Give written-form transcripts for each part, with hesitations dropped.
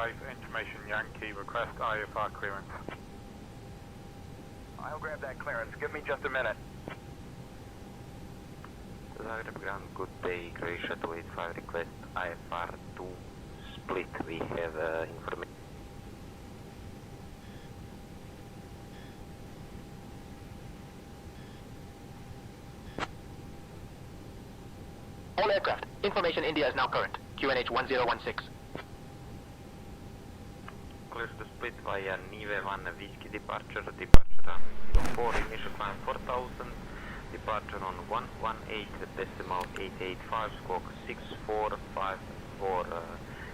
5, information Yankee, request IFR clearance. I'll grab that clearance. Give me just a minute. Zagreb ground, good day. Croatia 285 request IFR to split. We have information. All aircraft. Information India is now current. QNH 1016. Clear to split via Nive 1 Whiskey departure on 04, initial climb 4000, departure on 118.885, squawk 6454,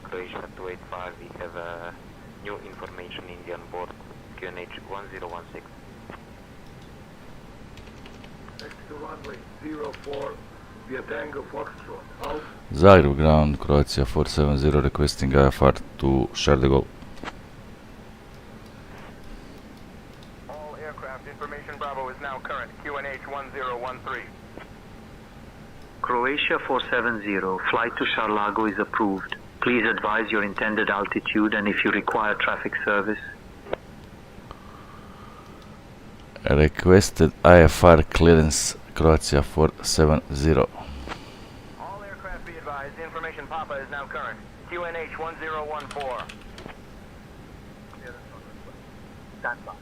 Croatia 285, we have new information India on board, QNH 1016. Next to runway 04, via Tango Foxtrot, out. Zagreb ground, Croatia 470 requesting IFR to Charles de Gaulle. All aircraft information Bravo is now current. QNH 1013. Croatia 470, flight to Charlago is approved. Please advise your intended altitude and if you require traffic service. Requested IFR clearance, Croatia 470. All aircraft be advised. Information Papa is now current. QNH 1014. Stand by.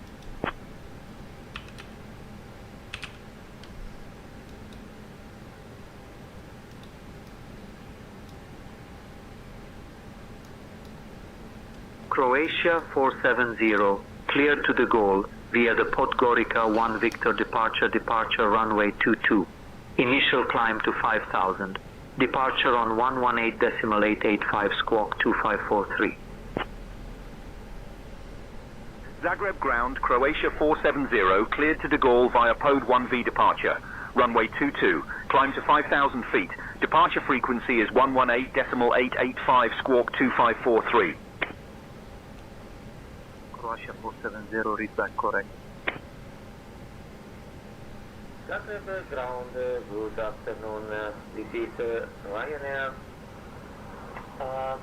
Croatia 470, cleared to de Gaulle via the Podgorica 1 Victor departure runway 22. Initial climb to 5000. Departure on 118.885 squawk 2543. Zagreb ground, Croatia 470, cleared to de Gaulle via Pod 1V departure. Runway 22, climb to 5,000 feet. Departure frequency is 118.885 squawk 2543. Croatia 470, read back correct. Zagreb ground, good afternoon. This is Ryanair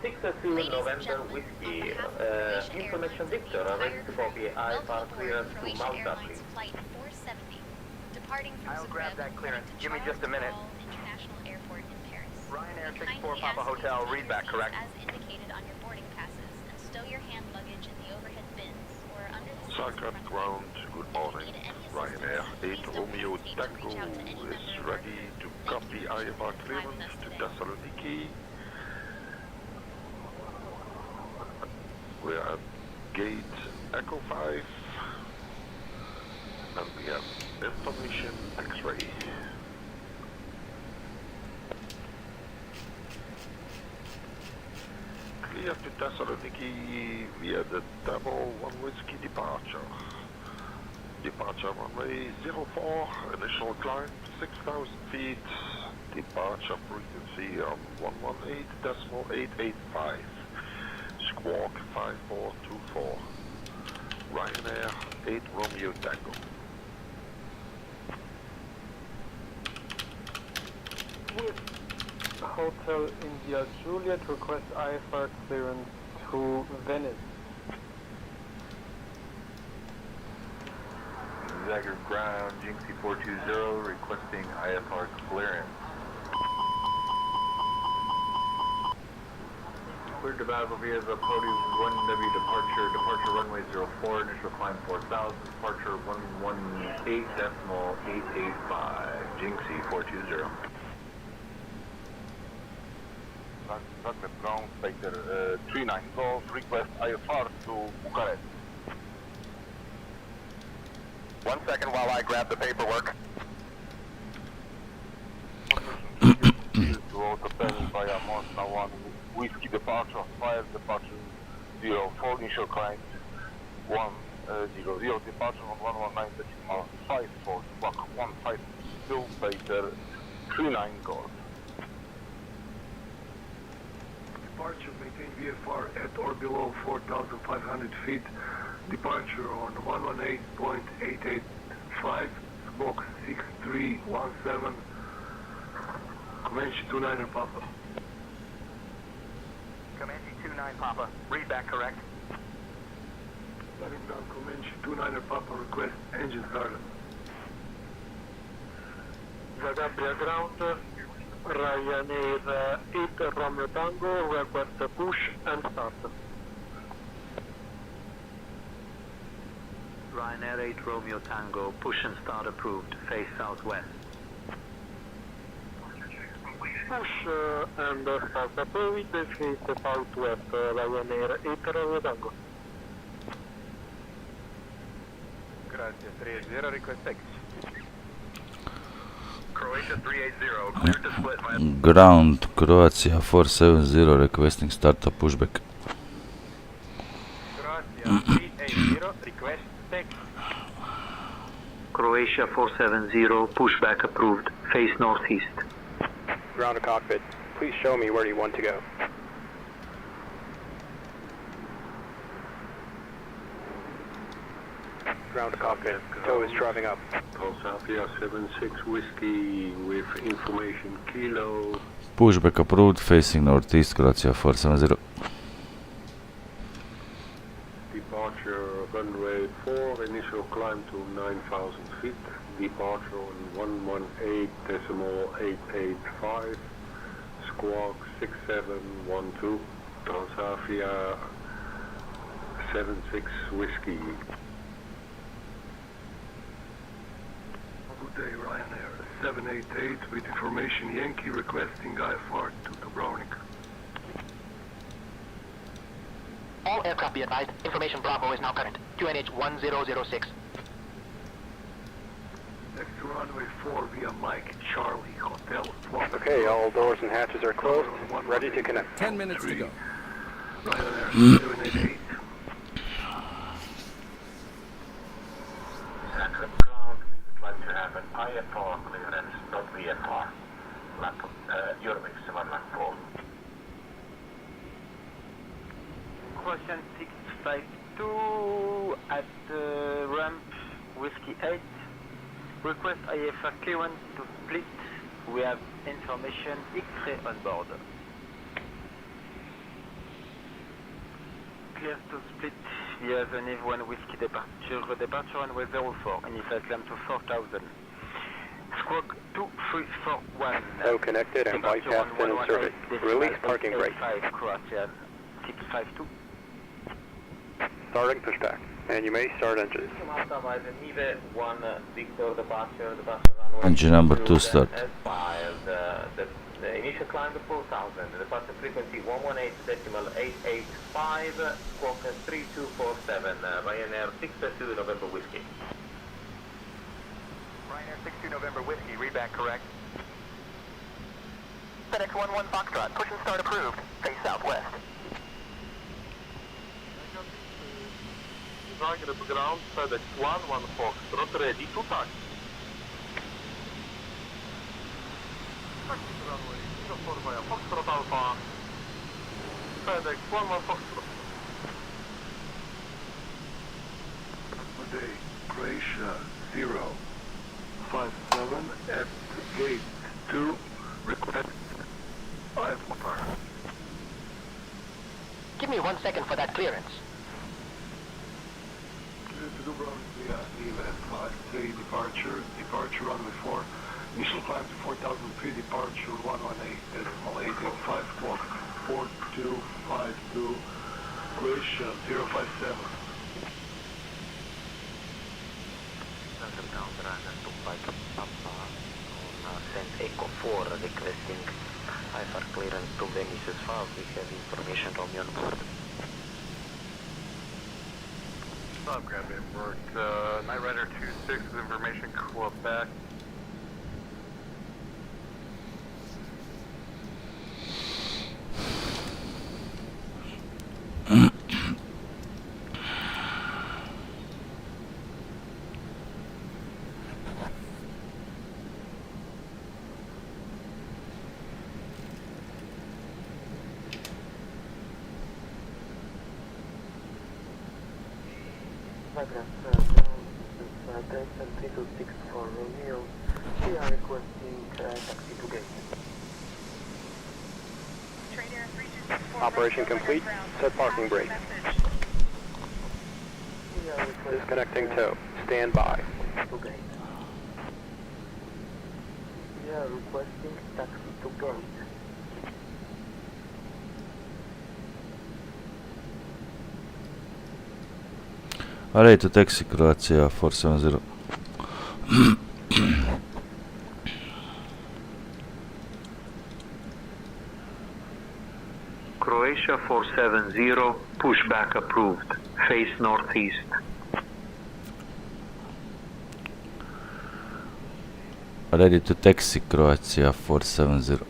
62 November Whiskey. Information Victor, ready to copy IFR clearance to Malta, please. I'll grab that clearance. Give me just a minute. Ryanair 64 Papa Hotel, read back correct. As indicated on your boarding passes, and stow your hand luggage in the overhead bins or under the Zagreb ground, good morning. Ryanair 8 Romeo Tango is ready to copy IFR clearance to Thessaloniki. We are at gate Echo 5 and we have information X-ray. Clear to Thessaloniki via the double 1 Whiskey departure. Departure runway 04, initial climb 6,000 feet, departure frequency on 118.885, squawk 5424, Ryanair 8 Romeo Tango. With Hotel India Juliet, request IFR clearance to Venice. Zagreb ground, Jinxie 420, requesting IFR clearance. Cleared to Battle via the Podium 1W departure runway 04, initial climb 4000, departure 118.885, Jinxie 420. Zagreb ground, Spacer 39 Golf, request IFR to Bucharest. 1 second while I grab the paperwork. To Hotel via Mosna 1 Whiskey departure, fire departure 04, initial climb 100, departure on 119.54, squawk 152, Spacer 39 Golf. Departure maintain VFR at or below 4,500 feet. Departure on 118.885, box 6317, Comanche 29 Papa. Comanche 29 Papa. Read back correct. Letting down Comanche 29 Papa, request engine started. Zagreb ground, Ryanair 8 Romeo Tango, request push and start. Ryanair 8 Romeo Tango, push and start approved, face southwest. Push and start approved, face southwest, Ryanair 8 Romeo Tango. Gracias, 380, request X. Croatia 380, cleared to split via... Ground Croatia 470 requesting start up pushback. Croatia 380, request X. Croatia 470, pushback approved, face northeast. Ground to cockpit. Please show me where you want to go. Ground to cockpit. TOW is driving up. Sofia 76 Whiskey with information Kilo. Pushback approved, facing northeast, Croatia 470. Departure runway 4, initial climb to 9,000 feet. Departure on 118.885. Squawk 6712. Transavia 76 Whiskey. Good day, Ryanair 788 with information Yankee requesting IFR to Dubrovnik. All aircraft be advised, information Bravo is now current. QNH 1006. Next to runway 4 via Mike Charlie Hotel. Okay, all doors and hatches are closed. Ready to connect. 10 minutes to go. Ryanair 788. Zagreb ground, we would like to have an IFR clearance, not VFR. Europe 114. Question 652 at ramp Whiskey 8. Request IFR clearance to split. We have information X-ray on board. Clear to split via Genève 1 Whiskey departure runway 04, initial climb to 4,000. Squawk 2341. TOW connected and bypass been inserted. Release parking brake. Croatia 652. Starting pushback. And you may start engines. Engine number 2 start. The initial climb to 4,000, the departure frequency 118.885, squawk 3247, Ryanair 62 November Whiskey. Ryanair 62 November Whiskey, read back correct. FedEx 11 Foxtrot, push and start approved, face southwest. Zagreb ground, FedEx 11 Foxtrot, ready to taxi. Taxi to runway 04 via Foxtrot Alpha, FedEx 11 Foxtrot. Good day, Croatia 057 at gate 2, request IFR. Give me 1 second for that clearance. Clear to Dubrovnik via EVS 53 departure runway 4, initial climb to 4,000 feet, departure 118.885, squawk 4252, Croatia 057. Send Echo 4 requesting IFR clearance to Venice as far. We have information Romeo on board. Zagreb inboard, Night Rider 26 with information Quebec. Zagreb, Delta 326 for Romeo. We are requesting taxi to gate. Operation complete. Set parking brake. Disconnecting tow. Stand by. Okay. We are requesting taxi to gate. Alright, to taxi Croatia 470. Croatia 470, pushback approved. Face northeast. Ready to taxi Croatia 470.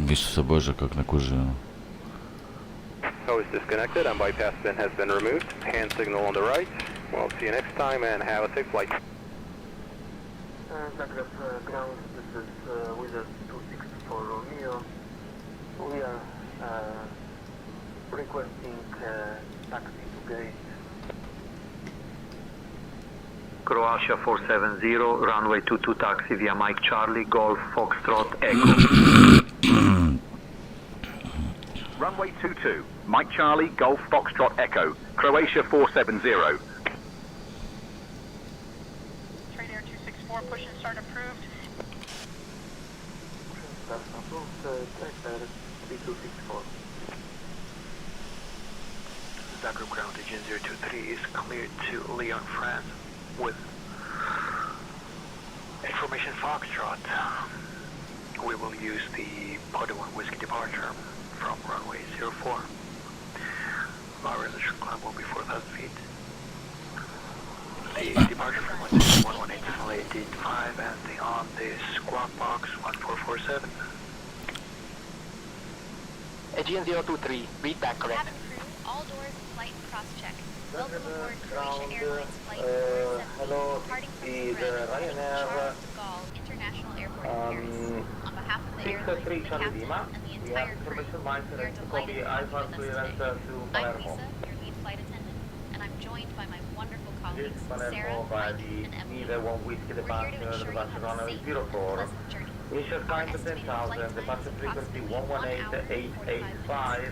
Isuse Bože, kak ne kužimo. Tow is disconnected and bypass pin has been removed. Hand signal on the right. We'll see you next time and have a safe flight. Zagreb ground, this is Wizard 264 Romeo. We are requesting taxi to gate. Croatia 470, runway 22 taxi via Mike Charlie, Golf, Foxtrot, Echo. Runway 22, Mike Charlie, Golf, Foxtrot, Echo, Croatia 470. Trade Air 264, push and start approved. That's approved, Trade Air 3264. Zagreb ground agent 023 is cleared to Lyon, France with information Foxtrot. We will use the Pozdrav Whiskey departure from runway 04. Our initial climb will be 4,000 feet. The departure frequency is 118.885 and the on is squawk box 1447. Aegean 023, read back correct. Cabin crew, all doors and flight cross-check. Welcome aboard Croatia Ground, Airlines flight hello, 470, departing from this is Zagreb, Ryanair, Charles de Gaulle International Airport in Paris. On behalf of the airline, 6-3 the Charlie captain, Lima. and the We have entire crew, information we mindset are to delighted copy to have you with us clearance today. to I'm Palermo. Lisa, your lead flight attendant, and I'm joined by my wonderful This colleagues, Sarah, Palermo by Mike, the and Emily. Nile 1 Whiskey We're here to departure, ensure you departure have a runway safe and 04. pleasant journey. Initial Our climb to estimated 10,000, flight time departure is frequency approximately 1 hour and 118.885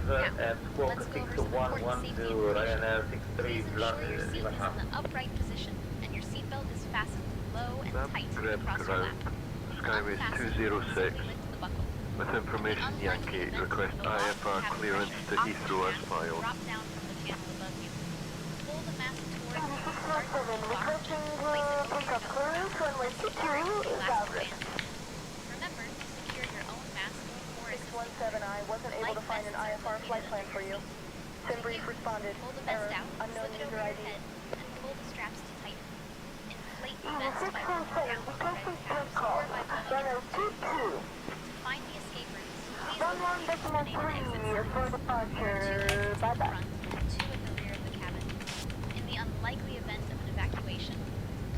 Now, and squawk let's go over some important safety 6112 information. Ryanair Please 63 ensure your seat Lima is in an upright position and your seatbelt is fastened low and tight Zagreb across your lap. ground, Skyway Unfasten 206. lift the buckle. With information Yankee, request IFR clearance to Heathrow as filed. Drop down from the panel above you. Pull the mask towards you and start to lock. Place it over your nose. Last plan. Remember to secure your own mask or assistance. 617, I wasn't able to find an IFR flight plan for you. Sim brief responded. Pull the vest Error. out, Unknown slip it over user your ID. head, and pull the straps to tighten. Inflate the vest by pulling down the red caps or by pulling it up. Find the escape routes. Please locate the name and exit signs. There are 2 exits in the front and 2 at the rear of the cabin. In the unlikely event of an evacuation,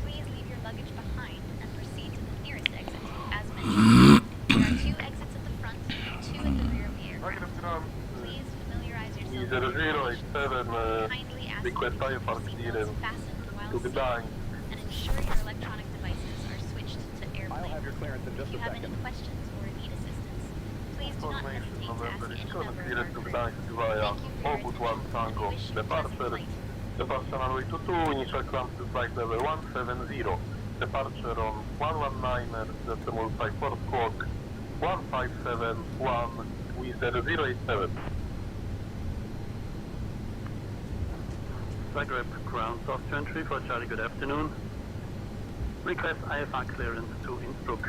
please leave your luggage behind and proceed to the nearest exit, as mentioned. There are 2 exits at the front and 2 at the rear of the aircraft. Please familiarize yourself with the information. Kindly ask you to keep your seatbelts fastened while seated, and ensure your electronic devices are switched to airplane. If you have any questions or need assistance, please do not hesitate to ask any member of our crew. Thank you for your attention, and we wish you a pleasant flight. Departure runway 22, initial climb to flight level 170. Departure on 119, decimal 54 squawk 1571 with 087. Zagreb ground soft entry for Charlie, good afternoon. Request IFR clearance to Innsbruck.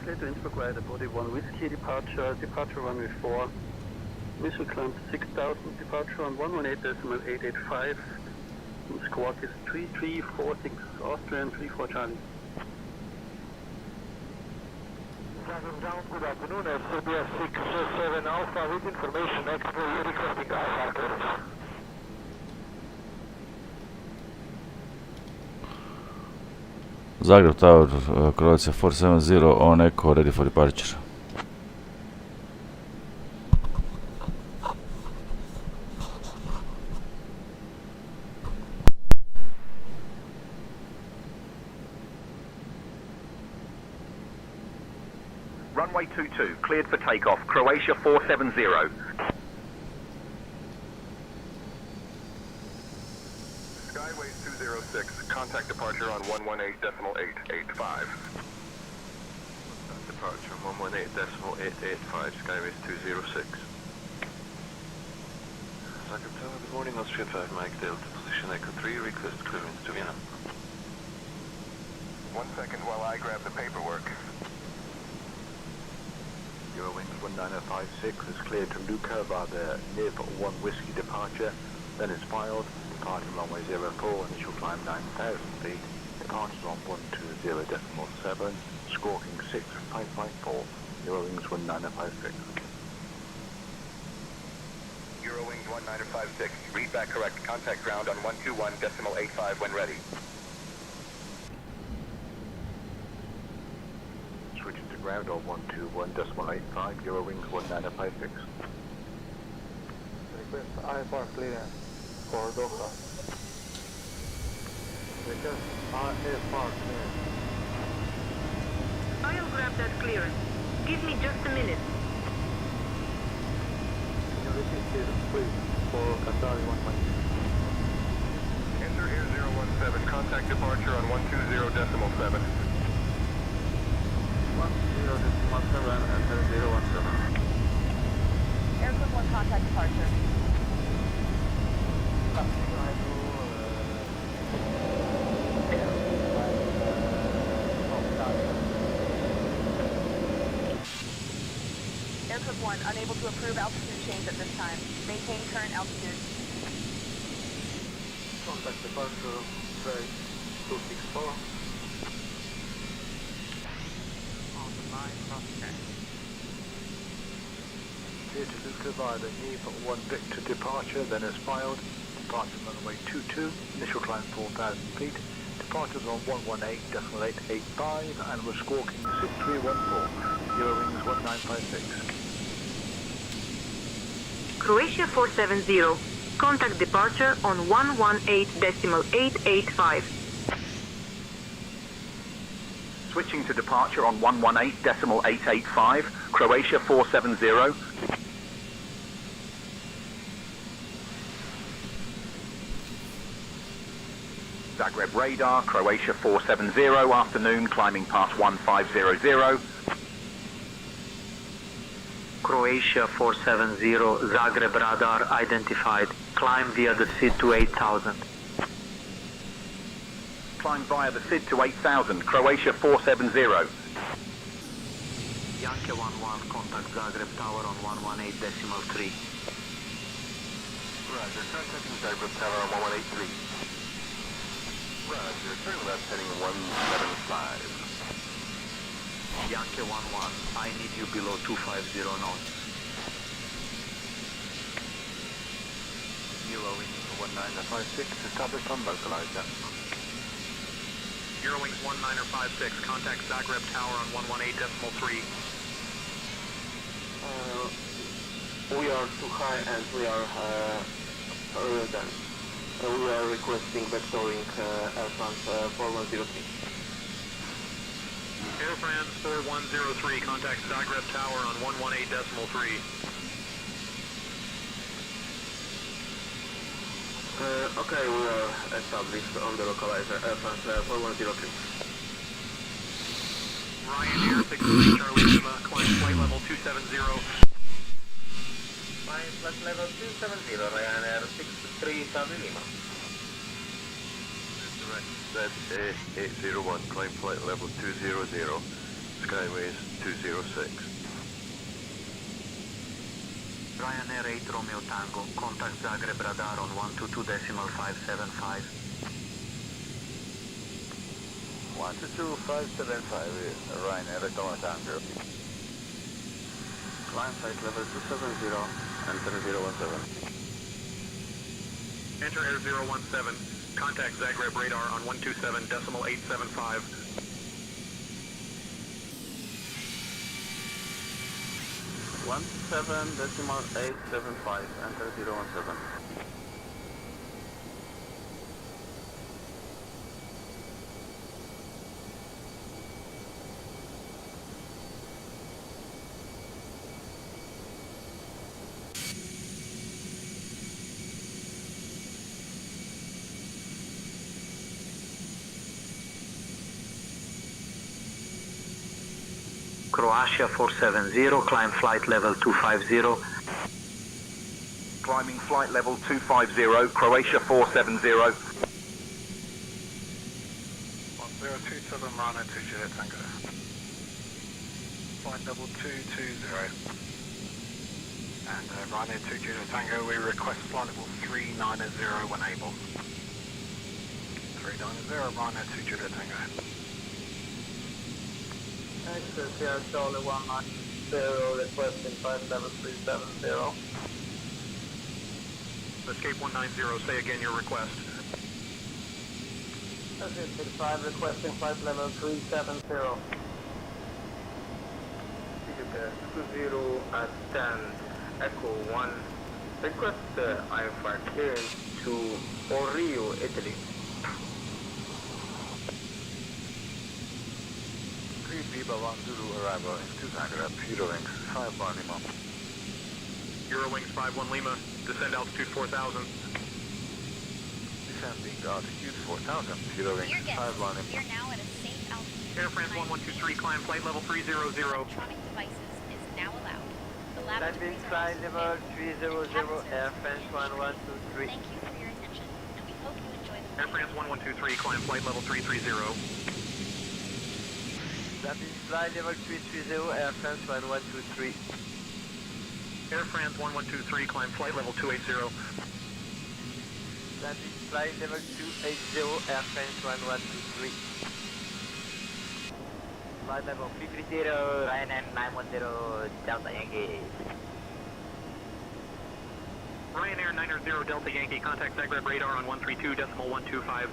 Clear to Innsbruck via the body 1 Whiskey departure, departure runway 4. Initial climb to 6,000, departure on 118.885. Squawk is 3346 Austrian 34 Charlie. Zagreb ground, good afternoon. SBS 67 Alpha with information extra requesting IFR clearance. Zagreb Tower, Croatia 470 on Echo, ready for departure. Runway 22, cleared for takeoff. Croatia 470. Skyways 206, contact departure on 118.885. Departure on 118.885, Skyways 206. Zagreb Tower, good morning, Austria 5 Mike Delta, position Echo 3, request clearance to Vienna. 1 second while I grab the paperwork. Eurowings 19056 is cleared to Luca via the NIV 1 Whiskey departure, then is filed, departing runway 04, initial climb 9,000 feet, departures on 120.7, squawking 6554, Eurowings 19056. Eurowings 19056, read back correct, contact ground on 121.85 when ready. Switching to ground on 121.85, Eurowings 19056. Request IFR clearance for Doha. Request IFR clearance. I'll grab that clearance. Give me just a minute. Can you repeat this, please, for Qatar 1 Enter Air 017, contact departure on 120.7. 10.17 and 017. Aircraft 1 contact departure. Aircraft 1 unable to approve altitude change at this time. Maintain current altitude. Contact departure, flight 264. Clear to Luca via the NIV 1 Victor departure, then is filed. Departure runway 22, initial climb 4,000 feet. Departures on 118.885 and we're squawking 6314. Eurowings 1956. Croatia 470, contact departure on 118.885. Switching to departure on 118.885, Croatia 470. Zagreb radar, Croatia 470, afternoon, climbing past 1500. Croatia 470, Zagreb radar identified. Climb via the SID to 8000. Climb via the SID to 8000, Croatia 470. Yankee 11, contact Zagreb Tower on 118.3. Roger, contacting Zagreb Tower on 1183. Roger, turn left heading 175. Yankee 11, I need you below 250 knots. Eurowings 1956, established on localizer. Eurowings 1956, contact Zagreb Tower on 118.3. We are too high and we are done. We are requesting vectoring Air France 4103. Air France 4103, contact Zagreb Tower on 118.3. Okay, we are established on the localizer Air France 4103. Ryanair 63 Charlie Lima, climb flight level 270. Climb flight level 270, Ryanair 63 Charlie Lima. Z801, climb flight level 200, Skyways 206. Ryanair 8 Romeo Tango, contact Zagreb radar on 122.575. 122.575, Ryanair 8 Romeo Tango. Climb flight level 270 and 3017. Enter Air 017, contact Zagreb radar on 127.875. 17.875, enter 017. Croatia 470, climb flight level 250. Climbing flight level 250, Croatia 470. 1027 Rhino 2 Juliet Tango. Flight level 220. And Rhino 2 Juliet Tango, we request flight level 390 when able. 390, Rhino 2 Juliet Tango. Access here, Charlie 190, requesting flight level 370. Escape 190, say again your request. Escape 65, requesting flight level 370. 20 at 10, Echo 1. Request IFR clearance to Rio, Italy. 3 Viva 1 Zulu arrival into Zagreb, Eurowings 51 Lima. Eurowings 51 Lima, descend altitude 4000. Descending altitude 4000, Eurowings 51 Lima. You're now at a safe altitude. Air France 1123, climb flight level 300. Electronic devices is now allowed. The Landing flight level 300, Air France 1123. Thank you for your attention, and we hope you enjoy the Air France 1123, climb flight level 330. Landing flight level 330, Air France 1123. Air France 1123, climb flight level 280. Landing flight level 280, Air France 1123. Flight level 330, Ryanair 910, Delta Yankee. Ryanair 900 Delta Yankee, contact Zagreb radar on 132.125.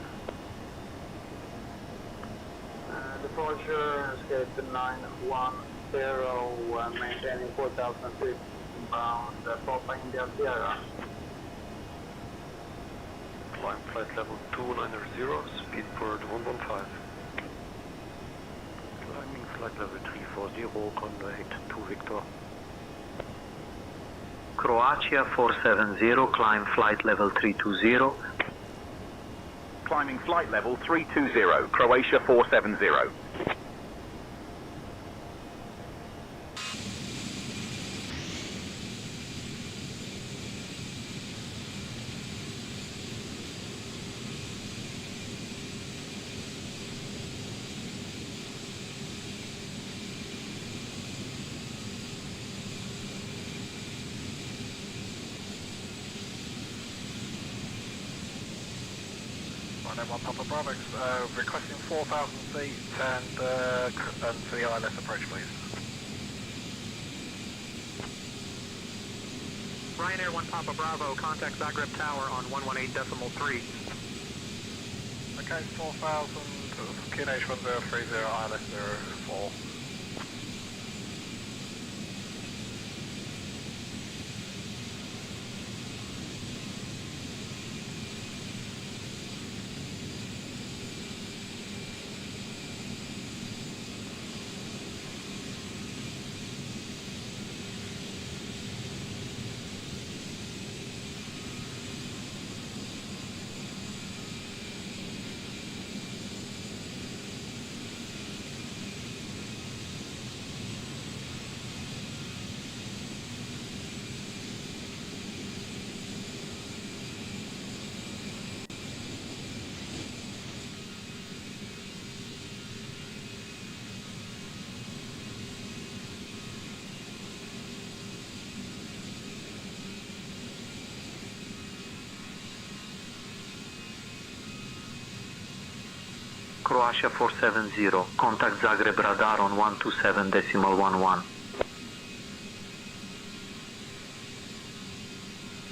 Departure, escape 910, maintaining 4000 feet, bound Papa India Sierra. Climb flight level 290, speed bird 115. Climbing flight level 340, contact 2 Victor. Croatia 470, climb flight level 320. Climbing flight level 320, Croatia 470. One Papa Bravo, requesting 4,000 feet and for the ILS approach, please. Ryanair 1 Papa Bravo, contact Zagreb Tower on 118.3. Okay, 4,000, QNH 1030, ILS 04. Croatia 470, contact Zagreb radar on 127.11.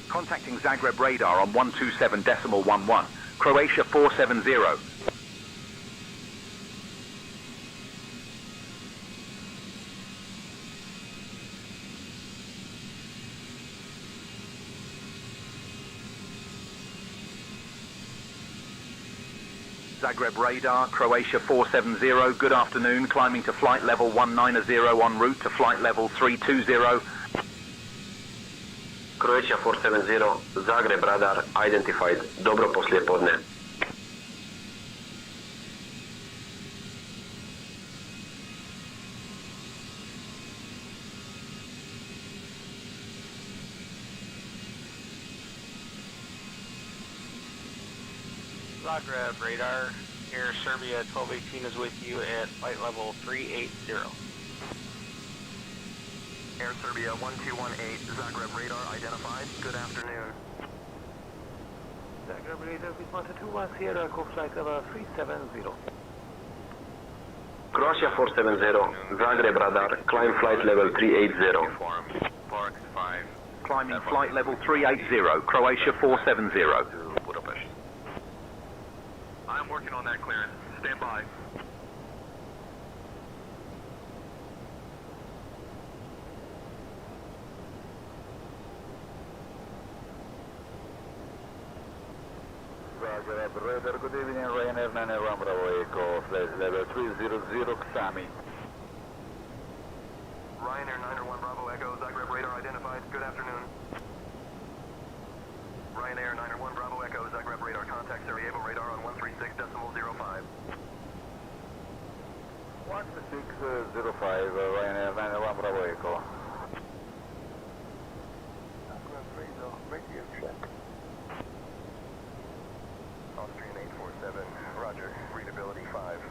Contacting Zagreb radar on 127.11. Croatia 470. Zagreb radar, Croatia 470, good afternoon, climbing to flight level 190 en route to flight level 320. Croatia 470, Zagreb radar identified, dobro poslijepodne. Zagreb radar. Air Serbia 1218 is with you at flight level 380. Air Serbia 1218, Zagreb radar identified. Good afternoon. Zagreb radar with 121 Sierra, go flight level 370. Croatia 470, Zagreb radar, climb flight level 380. Climbing flight level 380, Croatia 470. I'm working on that clearance. Stand by. Zagreb radar, good evening, Ryanair 901 Bravo Echo, flight level 300 Xami. Ryanair 901 Bravo Echo, Zagreb radar identified. Good afternoon. Ryanair 901 Bravo Echo, Zagreb radar contact Sarajevo radar on 136.05. 136.05, Ryanair 901 Bravo Echo. Zagreb radar, radio check. Austrian 847, roger, readability 5.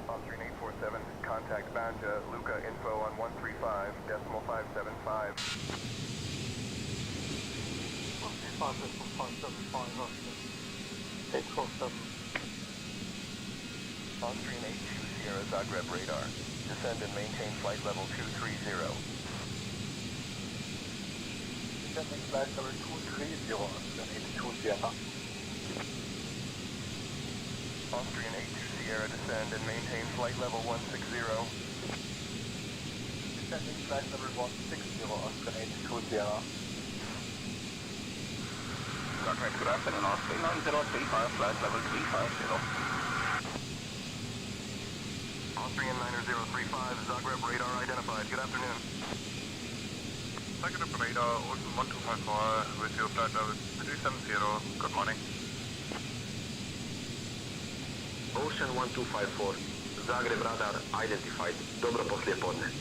Austrian 847, contact Banja, Luca info on 135.575. 847. Austrian 82 Sierra Zagreb radar. Descend and maintain flight level 230. Descending flight level 230, Austrian 82 Sierra. Austrian 82 Sierra, descend and maintain flight level 160. Descending flight level 160, Austrian 82 Sierra. Zagreb, good afternoon, Austrian 9035, flight level 350. Austrian 9035, Zagreb radar identified. Good afternoon. Zagreb radar, Ocean 1254 with you flight level 370. Good morning. Ocean 1254, Zagreb radar identified. Dobro poslijepodne.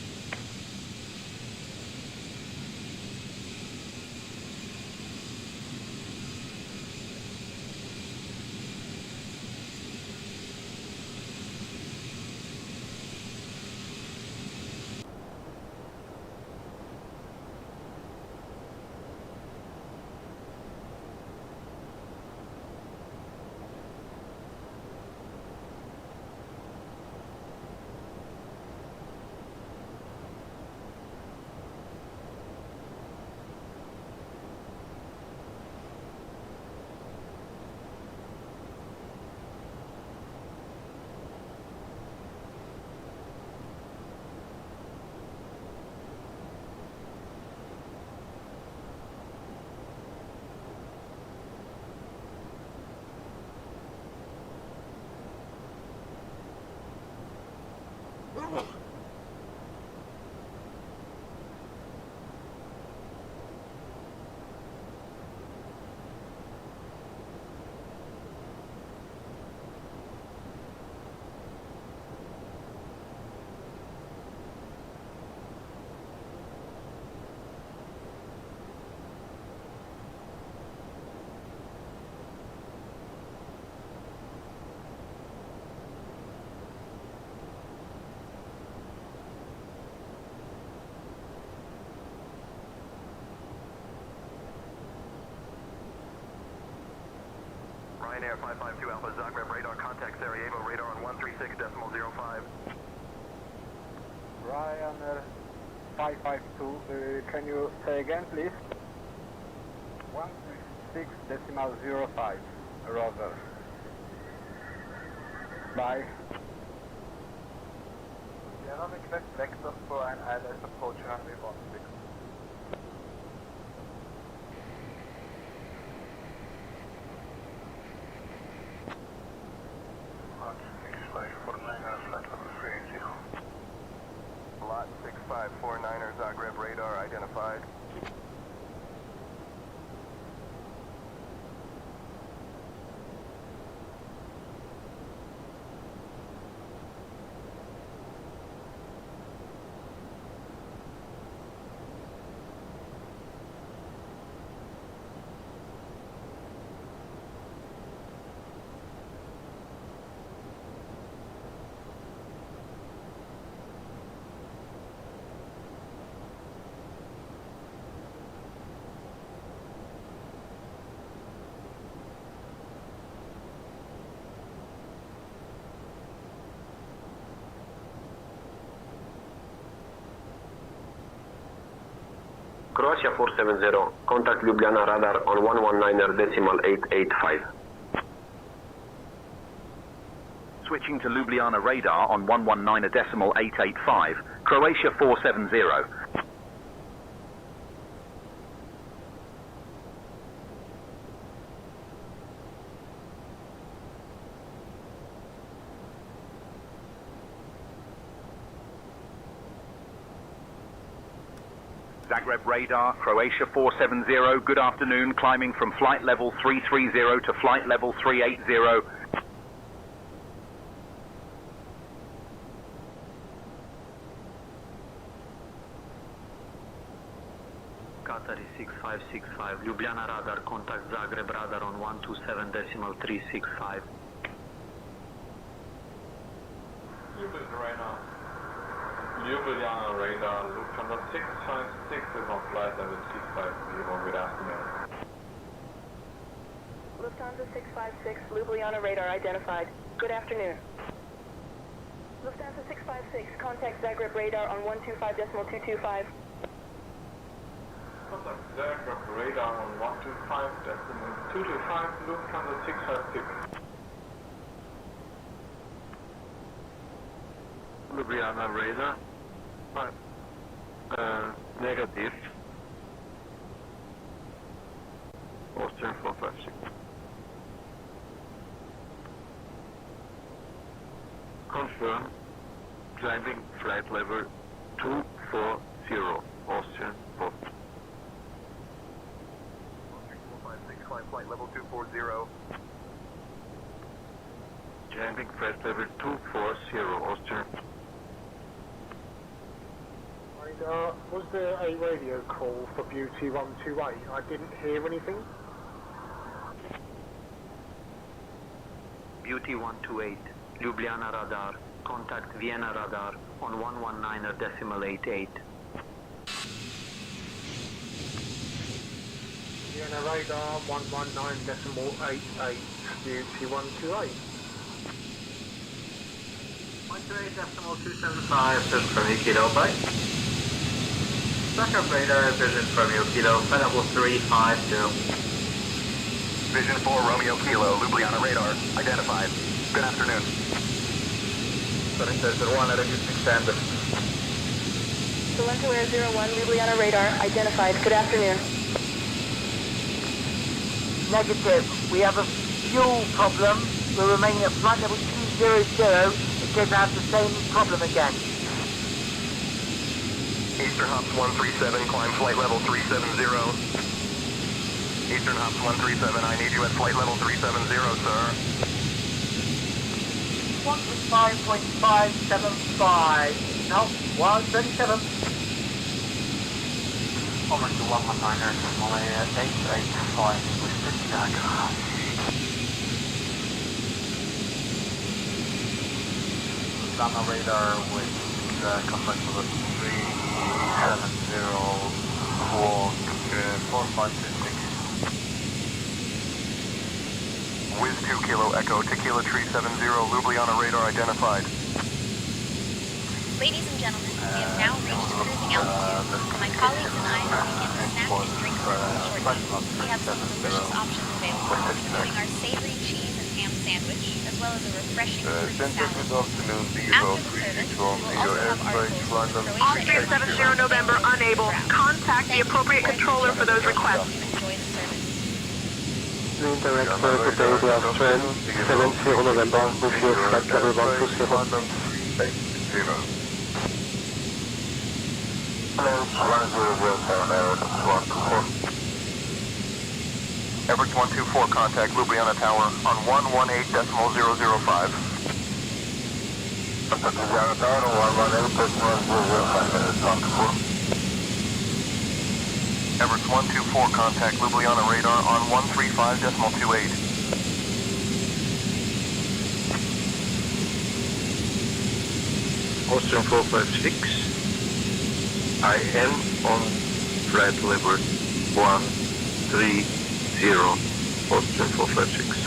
Ryanair 552 Alpha, Zagreb radar, contact Sarajevo radar on 136.05. Ryanair 552, can you say again, please? 136.05, roger. Bye. Sierra request vector for an ILS approach runway 16. Lot 6549er Zagreb radar identified. Croatia 470, contact Ljubljana radar on 119.885. Switching to Ljubljana radar on 119.885. Croatia 470. Zagreb radar, Croatia 470, good afternoon, climbing from flight level 330 to flight level 380. Qatar 6565, Ljubljana radar, contact Zagreb radar on 127.365. Ljubljana radar, Lufthansa 656 is on flight level 650, good afternoon. Lufthansa 656, Ljubljana radar identified. Good afternoon. Lufthansa 656, contact Zagreb radar on 125.225. Contact Zagreb radar on 125.225, Lufthansa 656. Ljubljana radar. Negative. Austrian 456. Confirm. Climbing flight level 240. Austrian 456. 456, climb flight level 240. Climbing flight level 240. Austrian. Was there a radio call for Beauty 128? I didn't hear anything. Beauty 128, Ljubljana radar, contact Vienna radar on 119.88. Vienna radar 119.88, Beauty 128. 128.275, just from you, Kilo, bye. Backup radar vision from you, Kilo, flight level 350. Vision 4 Romeo Kilo, Ljubljana radar, identified. Good afternoon. Sorrento 01, reducing standard. Sorrento Air 01, Ljubljana radar identified. Good afternoon. Negative. We have a fuel problem. We're remaining at flight level 200. It says I have the same problem again. Eastern Hops 137, climb flight level 370. Eastern Hops 137, I need you at flight level 370, sir. 135.575. No, 137. Over to 119.885 with the Zagreb. Ljubljana radar with contact level 370, 4526. Wiz 2 Kilo Echo, Tequila Tree 70, Ljubljana radar identified. Ladies and gentlemen, we have now reached cruising altitude. My colleagues and I will begin to snack and drink shortly. We have some delicious options available, including our savory cheese and ham sandwich, as well as a refreshing fruit salad. After the service, we will also have our Austria 70 November unable. Contact the appropriate controller for those requests. Enjoy the service. Direct for the day Austrian 70 November with your flight level 120. Everett 124, contact Ljubljana Tower on 118.005. Ljubljana Tower on 118.005. Everett 124, contact Ljubljana radar on 135.28. Austrian 456. I am on flight level 130, Austrian 456.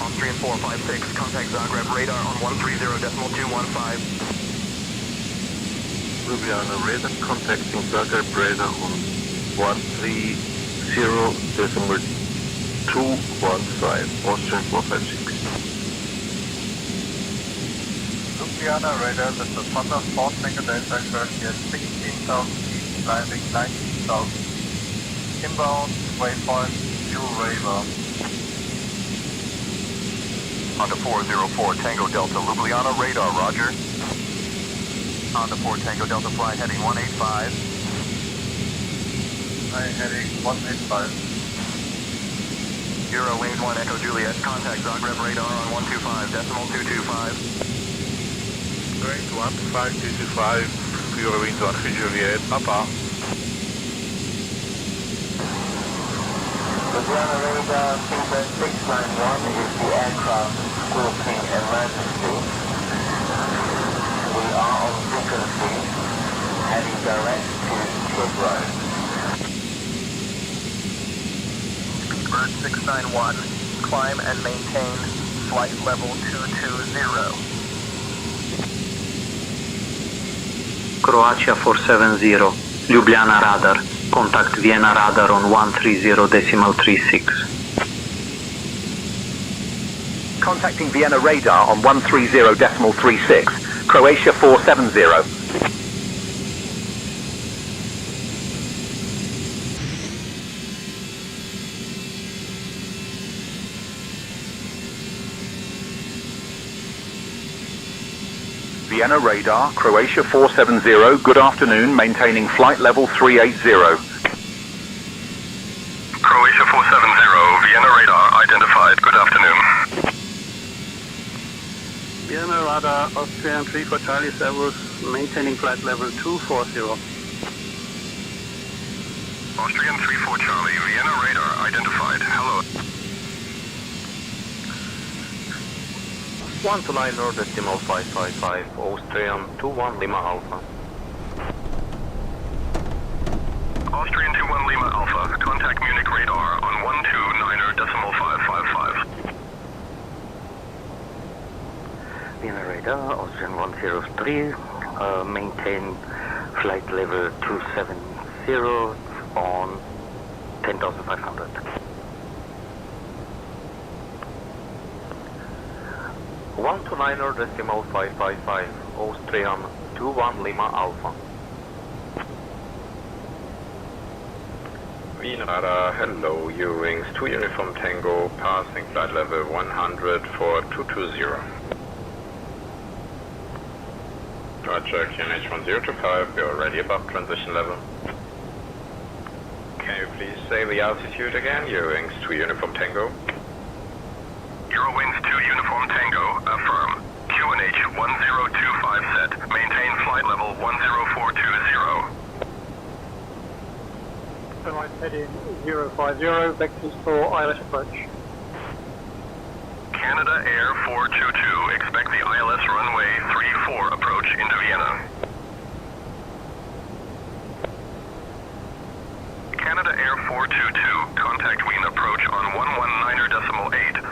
Austrian 456, contact Zagreb radar on 130.215. Ljubljana radar contacting Zagreb radar on 130.215, Austrian 456. Ljubljana radar, this is Pozdrav, Fort Tango Delta, currently at 16,000 feet, climbing 19,000. Inbound, waypoint, fuel radar. Honda 404 Tango Delta, Ljubljana radar, roger. Honda 4 Tango Delta flight heading 185. Heading 185. Euro wings 1 Echo Juliet, contact Zagreb radar on 125.225. Going to 125.225, Euro wings 1 Echo Juliet, Papa. Ljubljana radar, Seabird 691 is the aircraft squawking emergency. We are on frequency, heading direct to Tib Road. Speedbird 691, climb and maintain flight level 220. Croatia 470, Ljubljana radar. Contact Vienna radar on 130.36. Contacting Vienna radar on 130.36. Croatia 470. Vienna radar, Croatia 470, good afternoon, maintaining flight level 380. Croatia 470, Vienna radar identified, good afternoon. Vienna radar, Austrian 3 for Charlie Servus, maintaining flight level 240. Austrian 3 for Charlie, Vienna radar identified, hello. 129.555, Austrian 21 Lima Alpha. Austrian 21 Lima Alpha, contact Munich radar on 129.555. Vienna radar, Austrian 103, maintain flight level 270 on 10,500. One to 9.555, Austrian 21 Lima Alpha. Vienna radar, hello, U-wings 2 Uniform Tango, passing flight level 100 for 220. Roger, QNH 1025, we are already above transition level. Can you please say the altitude again, U-wings 2 Uniform Tango? Eurowings 2 Uniform Tango, affirm. QNH 1025 set. Maintain flight level 10420. Airline heading 050, vectors for ILS approach. Canada Air 422, expect the ILS runway 34 approach into Vienna. Canada Air 422, contact Wien approach on 119.8.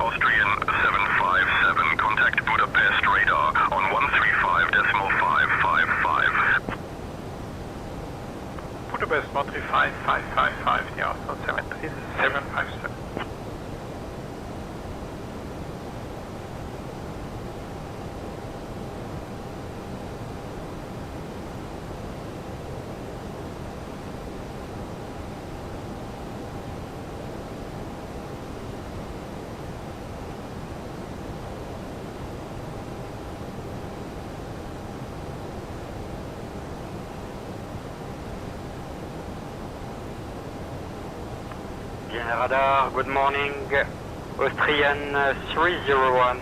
Austrian 757, contact Budapest radar on 135.555. Budapest 135.555, yeah, so 73757. Vienna radar, good morning. Austrian 301,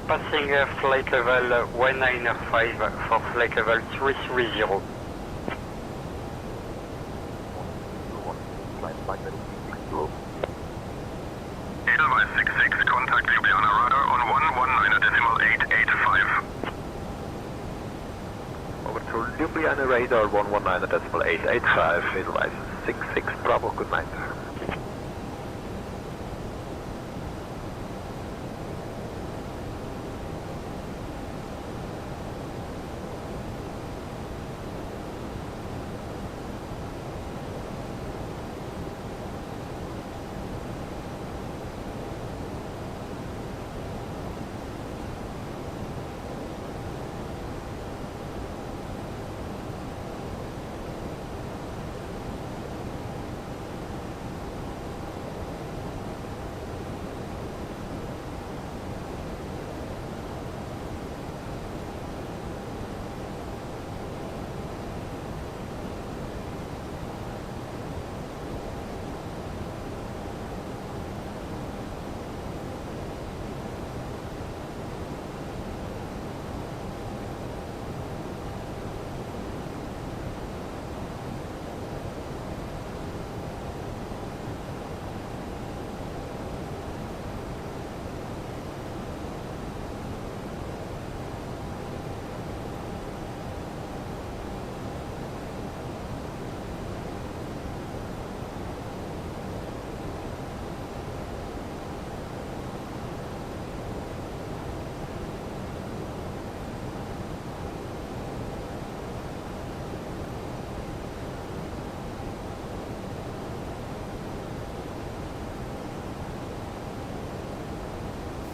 passing flight level 195 for flight level 330. Edelweiss 66, contact Ljubljana radar on 119.885. Over to Ljubljana radar 119.885, Edelweiss 66, Bravo, good night.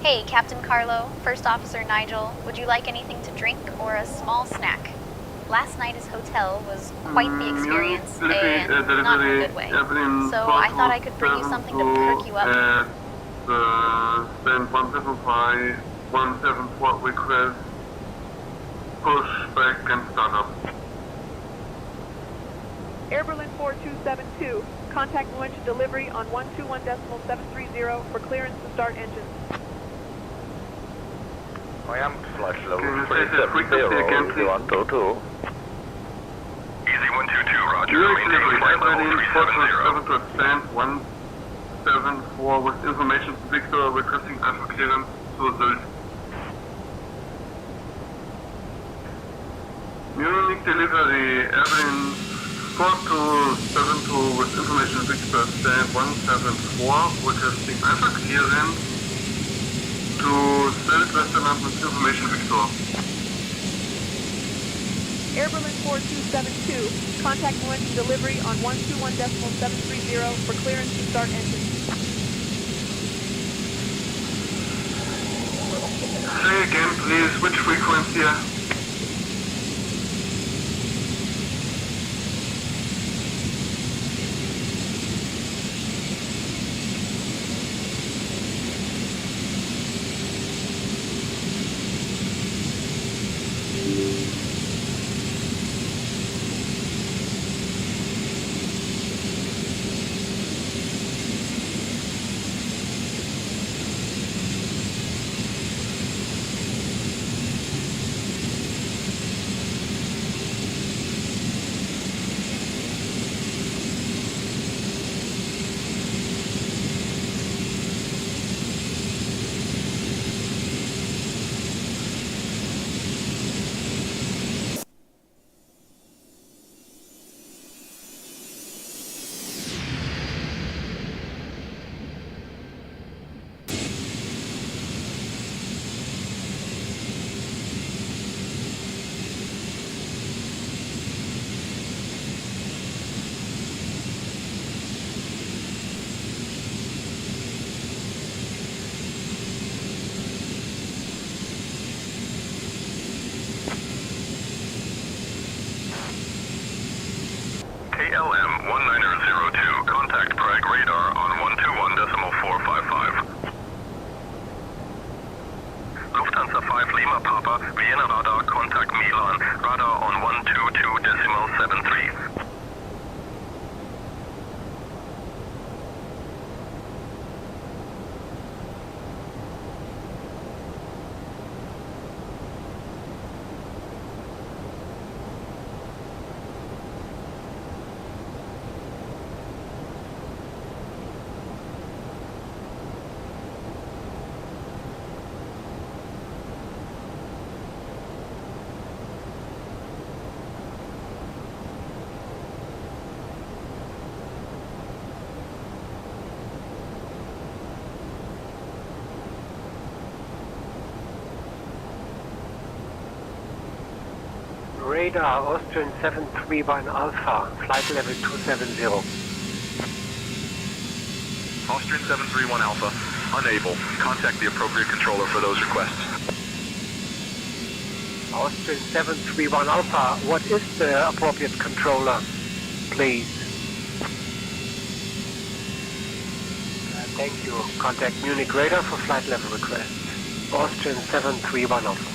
Hey, Captain Carlo, First Officer Nigel, would you like anything to drink or a small snack? Last night's hotel was quite the experience, and not in a good way. So I thought I could bring you something to perk you up. Stand 175, 174 request, push back and start up. Air Berlin 4272, contact launch delivery on 121.730 for clearance to start engines. I am flight level Can you say the frequency again, please? 122. Easy 122, roger. Zurich Maintain delivery, flight level Airline 370. 427 to stand 174 with information to Victor requesting alpha clearance to Zurich. Munich delivery, Airline 4272 with information Victor stand 174 requesting alpha clearance to Zurich Westerland with information Victor. Air Berlin 4272, contact launch delivery on 121.730 for clearance to start engines. Say again, please, which frequency? KLM 1902, contact Prague radar on 121.455. Lufthansa 5 Lima Papa, Vienna radar, contact Milan, radar on 122.73. Radar Austrian 731 Alpha, flight level 270. Austrian 731 Alpha, unable. Contact the appropriate controller for those requests. Austrian 731 Alpha, what is the appropriate controller, please? Thank you. Contact Munich radar for flight level request. Austrian 731 Alpha.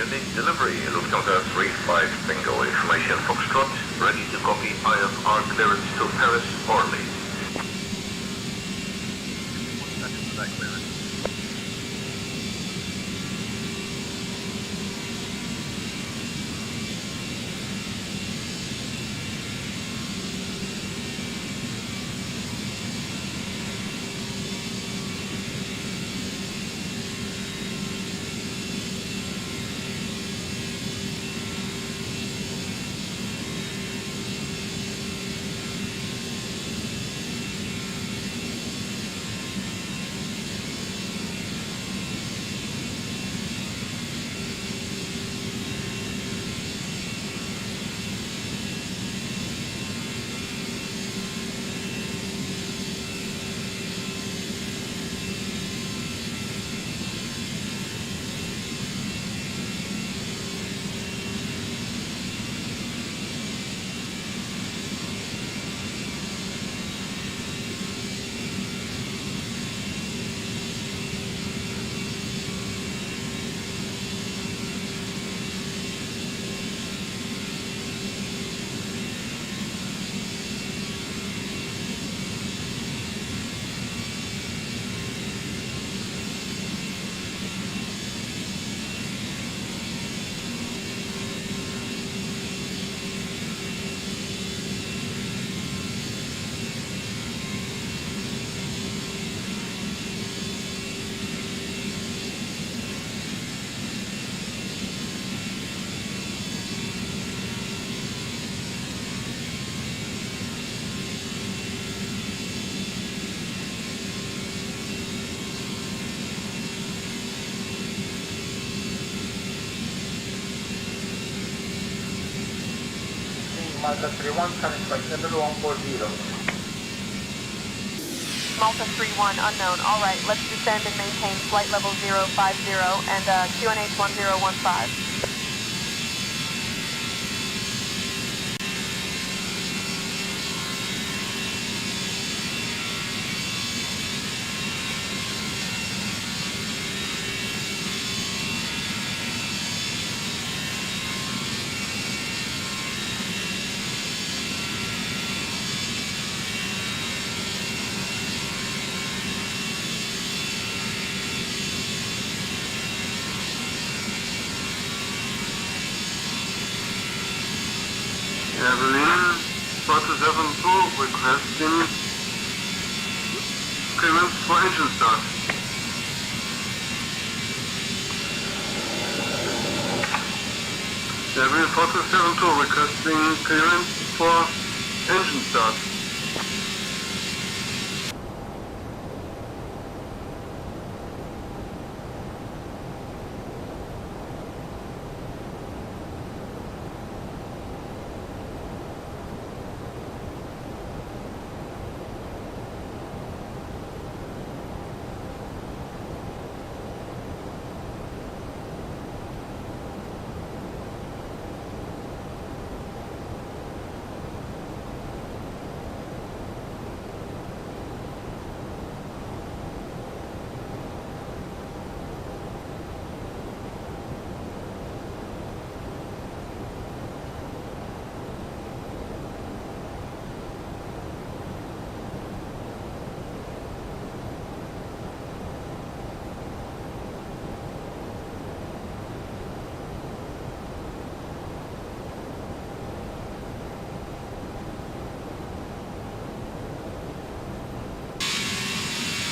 Unit delivery, Lufthansa 35 Tango, information Foxtrot, ready to copy IFR clearance to Paris, Orly. 1 second for that clearance. Malta 31, current flight level 140. Malta 31, unknown. All right, let's descend and maintain flight level 050 and QNH 1015. Airline 472 requesting clearance for engine start. Airline 472 requesting clearance for engine start.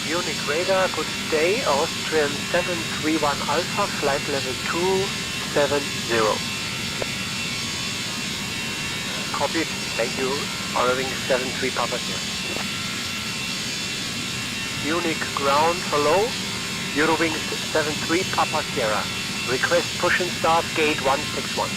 Munich radar, good day, Austrian 731 Alpha, flight level 270. Copied, thank you, honoring 73 Papa Sierra. Munich ground, hello, Eurowings 73 Papa Sierra. Request push and start, gate 161.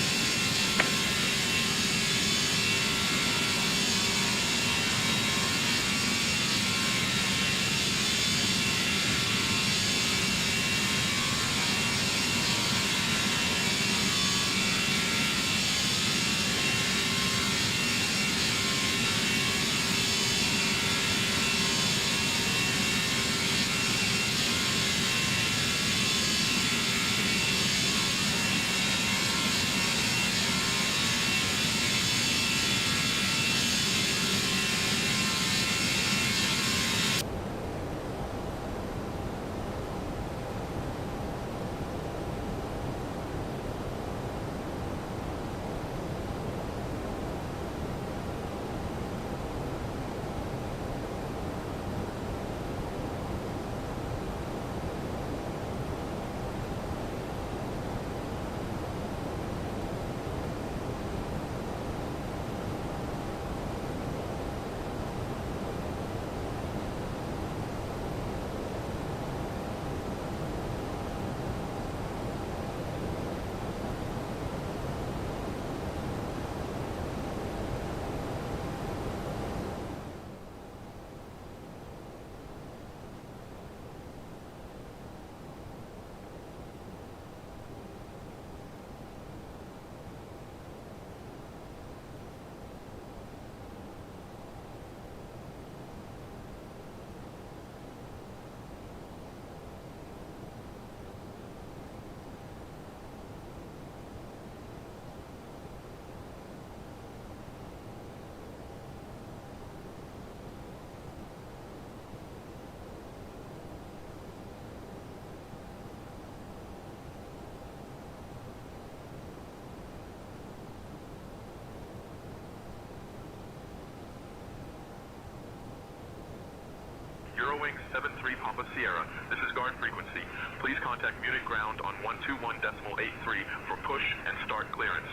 Eurowings 73 Papa Sierra. This is guard frequency. Please contact Munich ground on 121.83 for push and start clearance.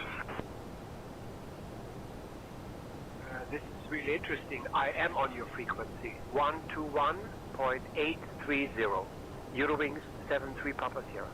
This is really interesting. I am on your frequency. 121.830. Eurowings 73 Papa Sierra.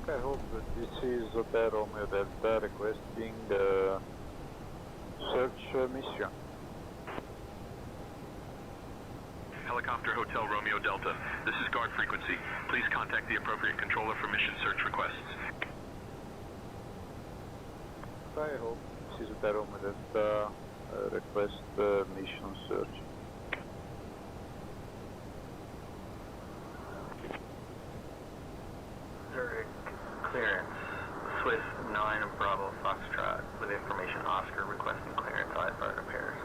I hope that this is Hotel Romeo Delta requesting the search mission. Helicopter Hotel Romeo Delta. This is guard frequency. Please contact the appropriate controller for mission search requests. I hope this is Hotel Romeo Delta request mission search. Zurich clearance. Swiss 9 Bravo Foxtrot with information Oscar requesting clearance IFR to Paris.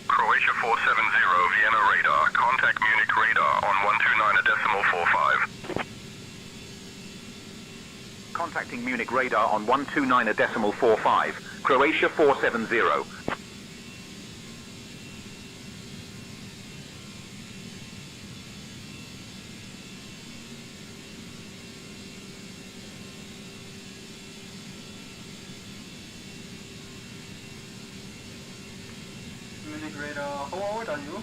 Croatia 470, Vienna radar. Contact Munich radar on 129.45. Contacting Munich radar on 129.45. Croatia 470. Munich radar, how old are you?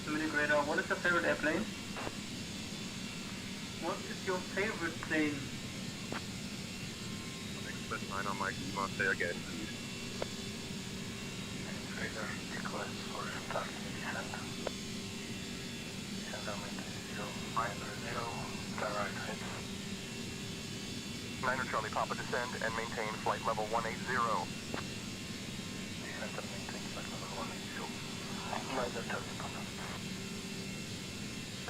Munich radar, what is your favorite airplane? What is your favorite plane? Express 9 on Mike, say again, please. Radar request for start descent. Descent element 050, direct hit. 9 Charlie Papa descend and maintain flight level 180. Descent and maintain flight level 180. 9 Charlie Papa.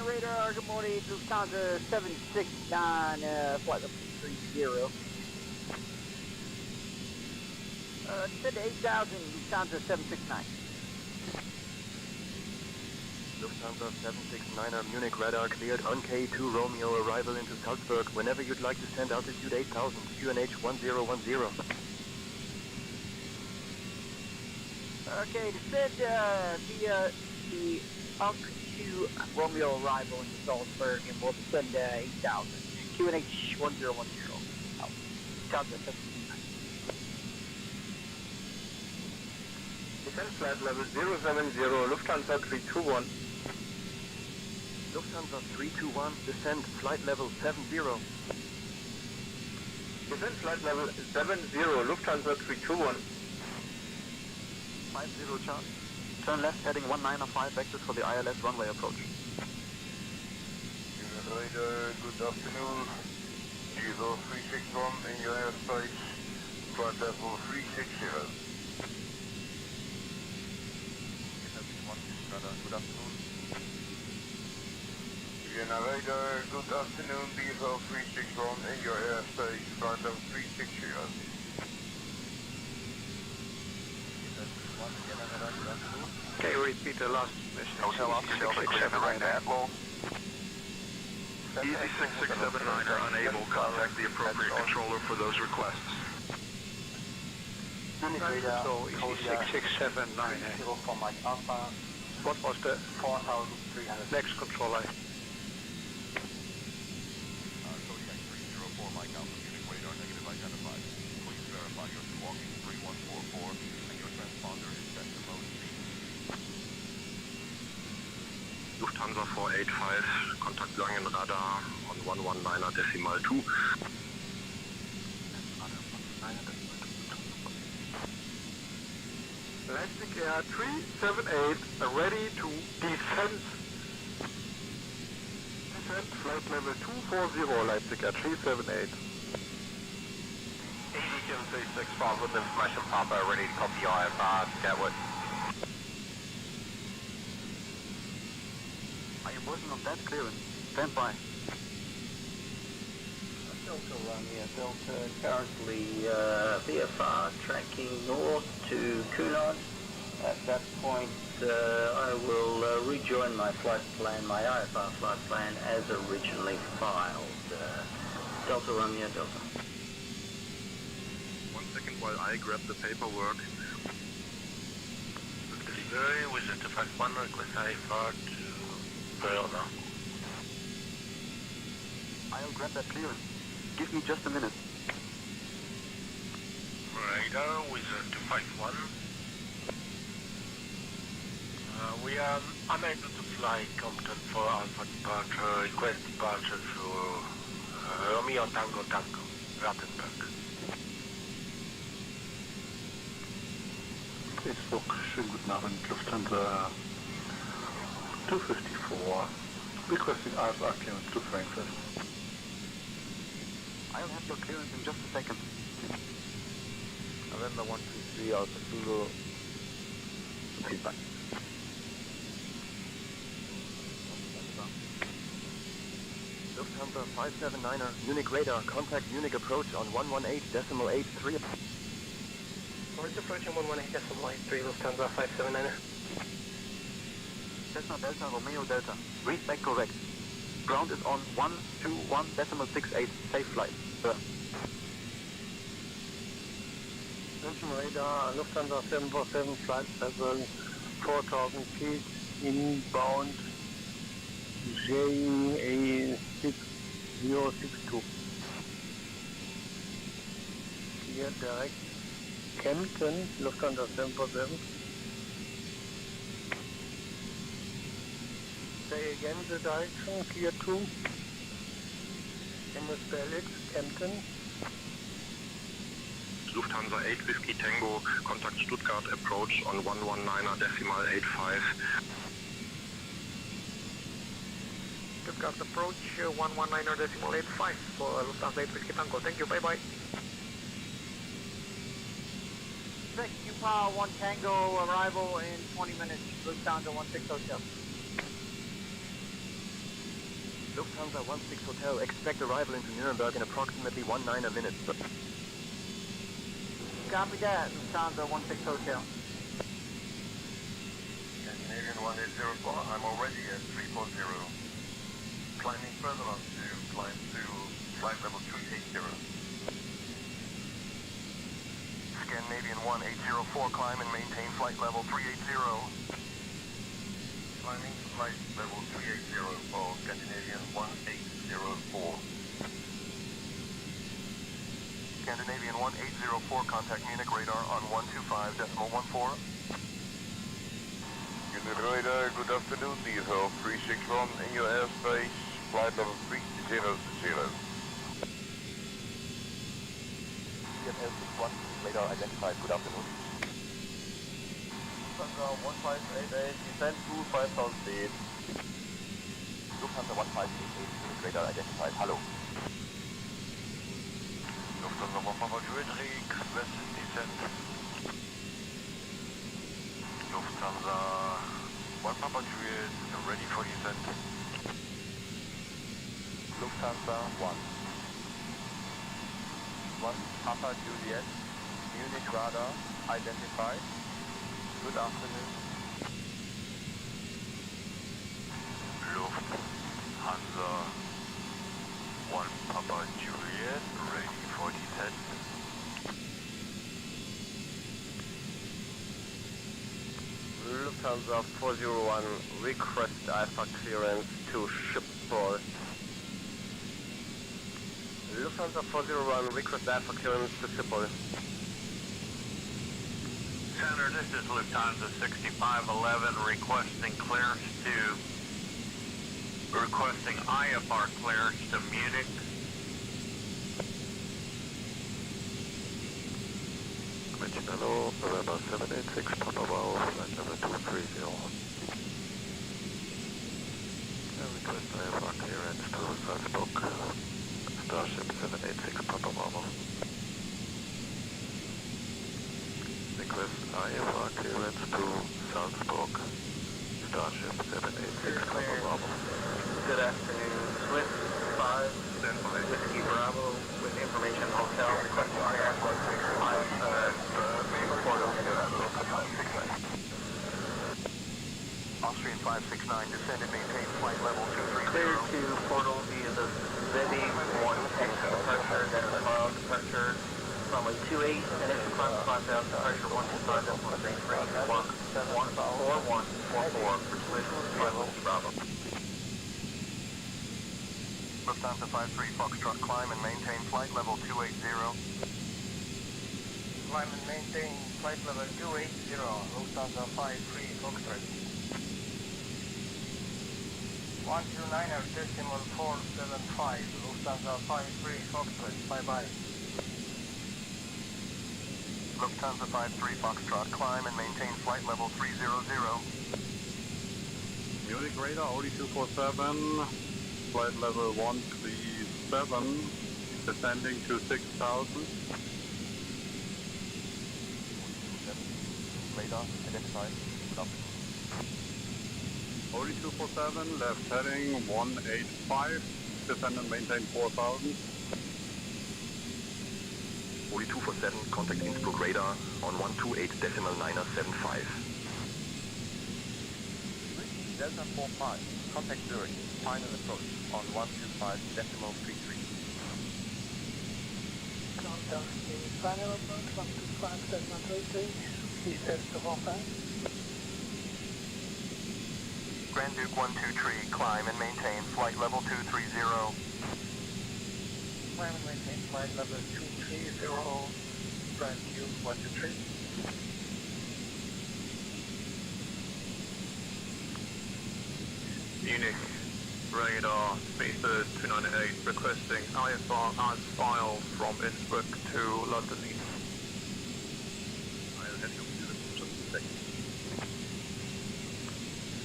Radar, good morning, Lufthansa 769, flight level 30. Descend to 8,000, Lufthansa 769. Lufthansa 769er Munich radar cleared on K2 Romeo, arrival into Salzburg. Whenever you'd like to send altitude 8,000, QNH 1010. Okay, descend via the UNC2 Romeo arrival into Salzburg, and we'll descend 8,000. QNH 1010. Lufthansa 769. Descent flight level 070, Lufthansa 321. Lufthansa 321, descend flight level 70. Descent flight level 70, Lufthansa 321. 50 Charlie. Turn left heading 195, vectors for the ILS runway approach. Radar, good afternoon. Diesel 361 in your airspace. Flight level 360. Good afternoon. Vienna radar, good afternoon. Diesel 361 in your airspace. Flight level 360. Okay, repeat the last mission. Hotel Oscar Delta clear the right Admiral. Easy 6679 are unable. Contact the appropriate controller for those requests. So EC6679. For Mike Alpha. What was the 4,300. next control line? Kodiak 304 Mike Alpha, Munich radar negative identified. Please verify your squawking 3144 and your transponder is set to mode speed. Lufthansa 485, contact Langen Radar on 119er decimal 2. Atlantic Air 378, ready to descend. Descend, flight level 240, Leipzig Air 378. 8236 with information Papa, ready to copy IFR, Gatwick. I am working on that clearance. Stand by. Delta Romeo Delta, currently VFR tracking north to Kunad. At that point I will rejoin my flight plan, my IFR flight plan as originally filed. Delta Romeo Delta. 1 second while I grab the paperwork. Delivery with the 251 request IFR to Verona. I'll grab that clearance. Give me just a minute. Radar with the 251. We are unable to fly competent for Alpha departure. Request departure for Romeo Tango Tango, Rattenberg. Facebook, schönen guten Abend, Lufthansa 254, requesting IFR clearance to Frankfurt. I'll have your clearance in just a second. November 123 Alpha Zulu. Feedback. Lufthansa 579er, Munich radar, contact Munich approach on 118.83. Forward approaching 118.83, Lufthansa 579er. Cessna Delta Romeo Delta. Read back correct. Ground is on 121.68. Safe flight. Sir. Attention radar, Lufthansa 747 flight level 4,000 feet, inbound JA6062. Clear direct Kempten, Lufthansa 747. Say again the direction, clear to Alex, Kempten. Lufthansa 8 Whiskey Tango, contact Stuttgart approach on 119er decimal 85. Stuttgart approach 119er decimal 85 for Lufthansa 8 Whiskey Tango. Thank you, bye bye. Ekipa 1 Tango, arrival in 20 minutes, Lufthansa 16 Hotel. Lufthansa 16 Hotel, expect arrival into Nuremberg in approximately 19 minutes. Copy that, Lufthansa 16 Hotel. Scandinavian 1804, I'm already at 340. Climbing further on to climb to flight level 380. Scandinavian 1804, climb and maintain flight level 380. Climbing flight level 380 for Scandinavian 1804. Scandinavian 1804, contact Munich radar on 125.14. Unit radar, good afternoon, DFL 361 in your airspace, flight level 300. DFL 61, radar identified, good afternoon. Lufthansa 1588, descend to 5,000 feet. Lufthansa 1588, Munich radar identified, hello. Lufthansa 1 Papa Juliet, request descent. Lufthansa 1 Papa Juliet, ready for descent. Lufthansa 1 Papa Juliet, Munich radar identified. Good afternoon. Lufthansa 1 Papa Juliet, ready for descent. Lufthansa 401, request Alpha clearance to Schiphol. Lufthansa 401, request Alpha clearance to Schiphol. Center, this is Lufthansa 6511 requesting IFR clearance to Munich. Hello, November 786, Papa Wow, flight level 230. Request IFR clearance to Salzburg, Starship 786, Papa Wow. Request IFR clearance to Salzburg, Starship 786, Papa Wow. Good afternoon, Swift 5, Whiskey Bravo, with information hotel, requesting clearance Austrian 569, descend and maintain flight level 230. Clear to portal via the Zebby 1X departure, then the final departure, runway 28, initial climb 5,000, departure 125.33, walk 4144 for collision with Whiskey Bravo. Lufthansa 53 Foxtrot, climb and maintain flight level 280. Climb and maintain flight level 280, Lufthansa 53 Foxtrot. 129.475, Lufthansa 53 Foxtrot, bye-bye. Lufthansa 53 Foxtrot, climb and maintain flight level 300. Munich radar, Audi 247, flight level 137, descending to 6,000. Radar, identified, stop. Audi 247, left heading 185, descend and maintain 4,000. Audi 247, contact Innsbruck radar on 128.975. Delta 45, contact Zurich, final approach on 125.33. Contact the final approach, 125.33, please test the Hawkeye. Grand Duke 123, climb and maintain flight level 230. Climb and maintain flight level 230, Grand Duke 123. Munich radar, Spacer 298 requesting IFR as file from Innsbruck to London East. I'll head you to just a second.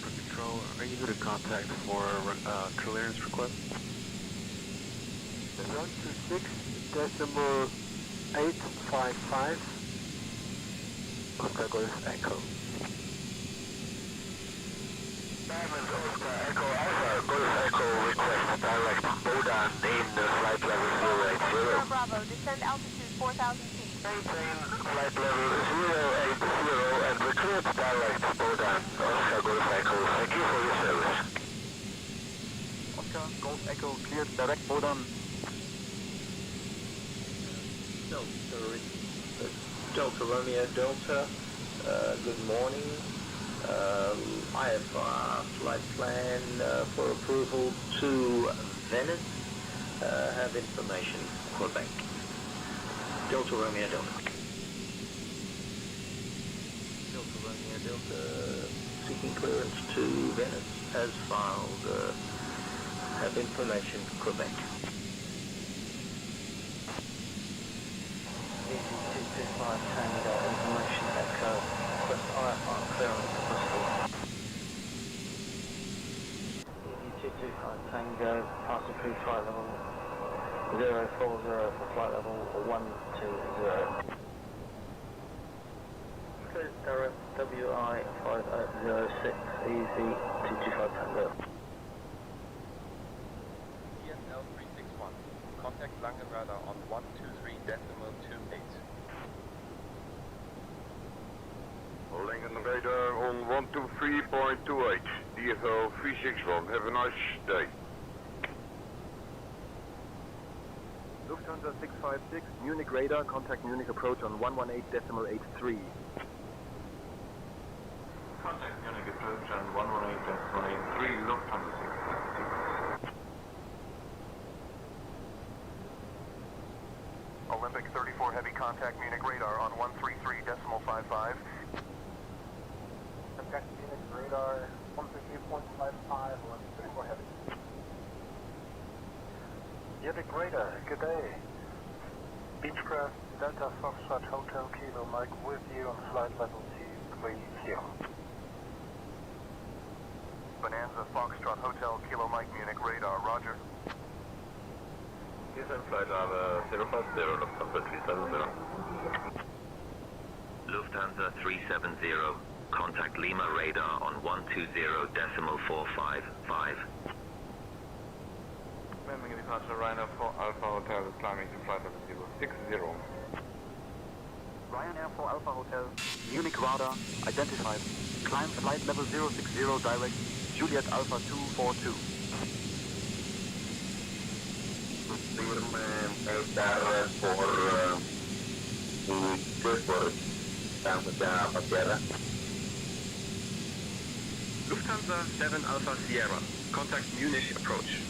Control, are you good at contact for clearance request? 126.855, Oscar Golf Echo. Diamond Oscar Echo Alpha, Golf Echo request direct Bodan in flight level 080. Bravo, descend altitude 4,000 feet. Maintain flight level 080 and recruit direct Bodan, Oscar Golf Echo. Thank you for your service. Oscar Golf Echo, cleared direct Bodan. Delta Romeo Delta, good morning. IFR flight plan for approval to Venice. Have information, Quebec. Delta Romeo Delta. Delta Romeo Delta seeking clearance to Venice. As filed. Have information, Quebec. Tango information Echo. Request IFR clearance to Bristol. 225 Tango, passing through flight level 040 for flight level 120. Clear direct WI 5806, easy 225 Tango. ESL 361, contact Langen radar on 123.28. Langen radar on 123.28, DFL 361. Have a nice day. Lufthansa 656, Munich radar, contact Munich approach on 118.83. Contact Munich contact Munich radar on 133.55. Contact Munich radar 133.55, 134 heavy. Munich radar, good day. Beechcraft Delta Foxtrot Hotel Kilo Mike with you on flight level 230. Bonanza Foxtrot Hotel Kilo Mike Munich radar, roger. Here's on flight level 050, Lufthansa 370. Lufthansa 370. Contact Lima radar on 120.455. Landing departure Ryanair 4 Alpha Hotel is climbing to flight level 060. Ryanair 4 Alpha Hotel, Munich radar, identified. Climb flight level 060 direct, Juliet Alpha 242. Lufthansa 7 Alpha Sierra. Contact Munich approach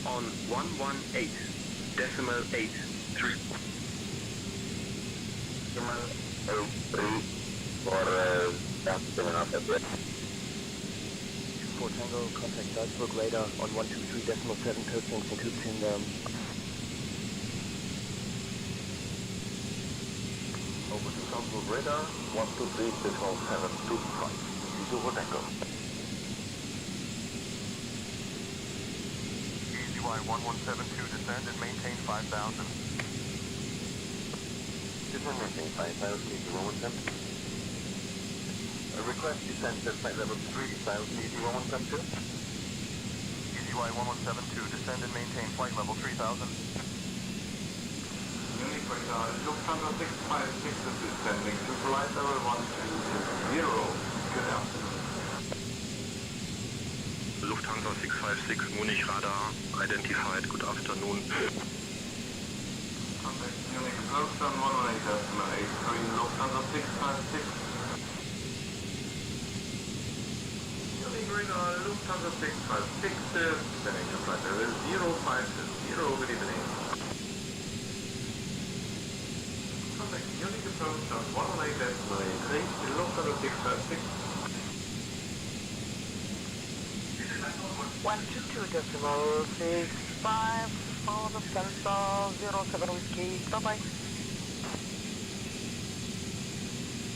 on 118.83. For Tango, contact Salzburg radar on 123.7 coastings including Over to Salzburg radar 123.725. Između Alpa. EZY 1172 descend and maintain 5,000. Descend maintain 5,000, EZY 1172. Request descent at flight level 3,000, EZY 1172. EZY 1172 descend and maintain flight level 3,000. Munich radar, Lufthansa 656 is descending to flight level 120. Good afternoon. Lufthansa 656 Munich radar identified. Good afternoon. Contact Munich close on 118.83, Lufthansa 656. Munich radar, Lufthansa 656 is descending to flight level 050. Good evening. Contact Munich approach on 118.83, Lufthansa 656. 122.65, follow the sensor, 07 whiskey, bye-bye.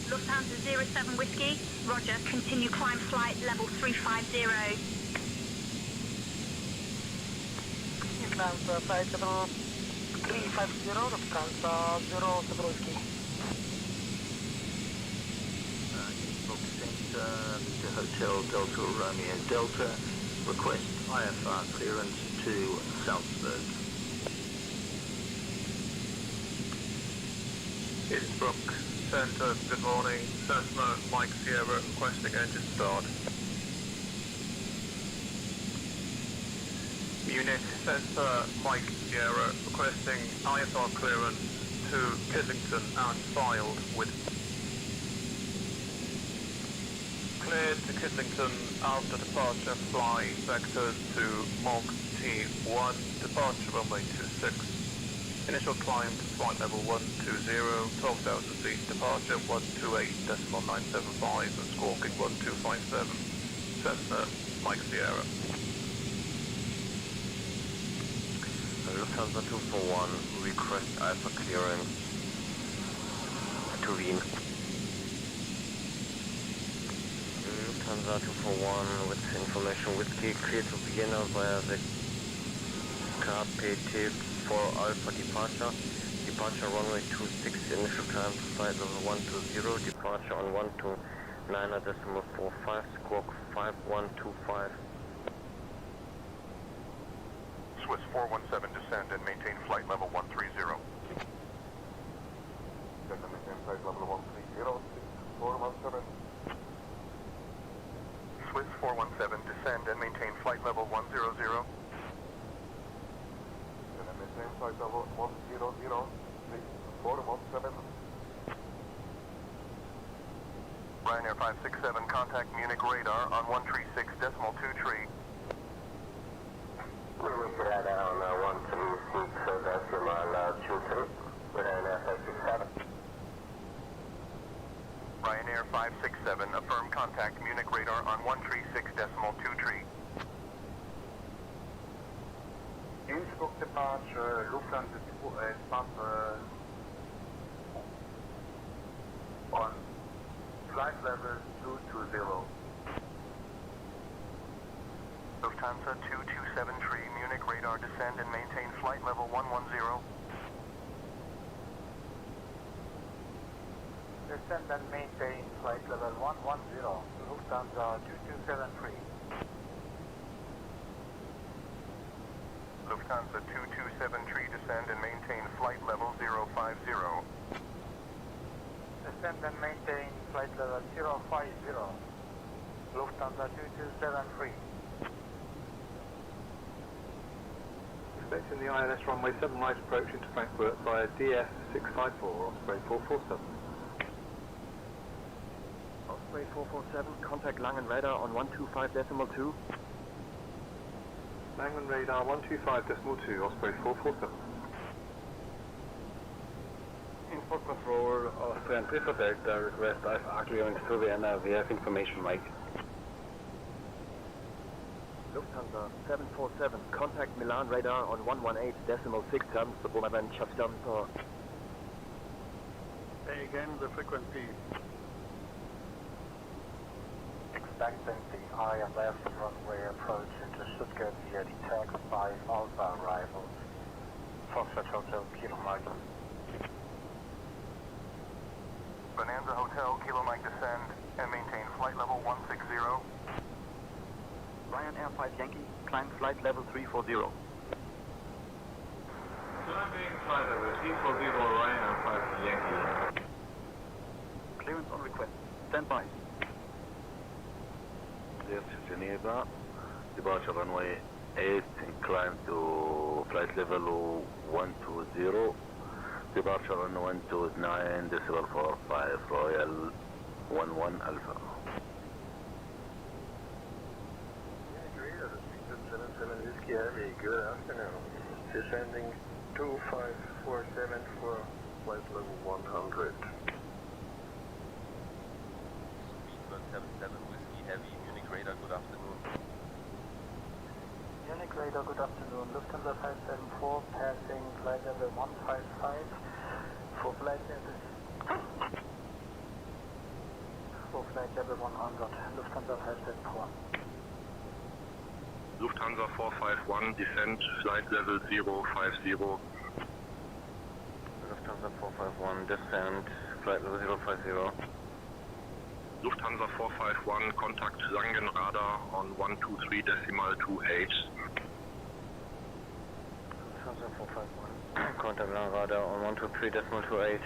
Lufthansa 07 whiskey, roger, continue climb flight level 350. Lufthansa flight level 350, Lufthansa 07 whiskey. Mr. Hotel Delta Romeo Delta, request IFR clearance to Salzburg. Innsbruck Center, good morning. Cessna Mike Sierra requesting engine start. Munich Center Mike Sierra requesting IFR clearance to Kissington and filed with cleared to Kissington after departure, fly vectors to Mog T1, departure runway 26. Initial climb to flight level 120, 12,000 feet, departure 128.975 and squawking 1257. Cessna Mike Sierra. Lufthansa 241, request Alpha clearance to Wien. Lufthansa 241 with information whiskey clear to Vienna via the KPT 4 Alpha departure. Departure runway 26, initial climb to flight level 120, departure on 129.45, squawk 5125. Swiss 417 descend and maintain flight level 130. Descend and maintain flight level 130, 417. Swiss 417 descend and maintain flight level 100. Descend and maintain flight level 100, 417. Ryanair 567, contact Munich radar on 136.23. Munich radar on 136, decimal 23, Ryanair 567. departure, Lufthansa 28 Papa on flight level 220. Lufthansa 2273, Munich radar descend and maintain flight level 110. Descend and maintain flight level 110, Lufthansa 2273. Lufthansa 2273, descend and maintain flight level 050. Descend and maintain flight level 050, Lufthansa 2273. Expecting the ILS runway 7 right approach into Frankfurt via DF654, Osprey 447. Osprey 447, contact Langen radar on 125.2. Langen radar 125.2, Osprey 447. Info control, Austrian Prefer Delta, request IFR clearance to Vienna, we have information, Mike. Lufthansa 747, contact Milan radar on 118.6 tons, Romavan Chastampa. Say again the frequency. Expecting the ILS runway approach into Stuttgart via the TAG 5 Alpha arrival. Foxtrot Hotel Kilo Mike. Bonanza Hotel, Kilo Mike descend and maintain flight level 160. Ryanair 5 Yankee, climb flight level 340. Climbing flight level 340, Ryanair 5 Yankee. Clearance on request. Stand by. Clear to Geneva. Departure runway 8 and climb to flight level 120. Departure on 129.45 Royal 11 Alpha. 77 Whiskey Heavy, good afternoon. Descending 2547 for flight level 100. 77 Whiskey Heavy, Munich radar, good afternoon. Munich radar, good afternoon. Lufthansa 574 passing flight level 155 for flight level 100. Lufthansa 574. Lufthansa 451, descent, flight level 050. Lufthansa 451, descent, flight level 050. Lufthansa 451, contact Langen radar on 123.28. Lufthansa 451, contact Langen radar on 123.28.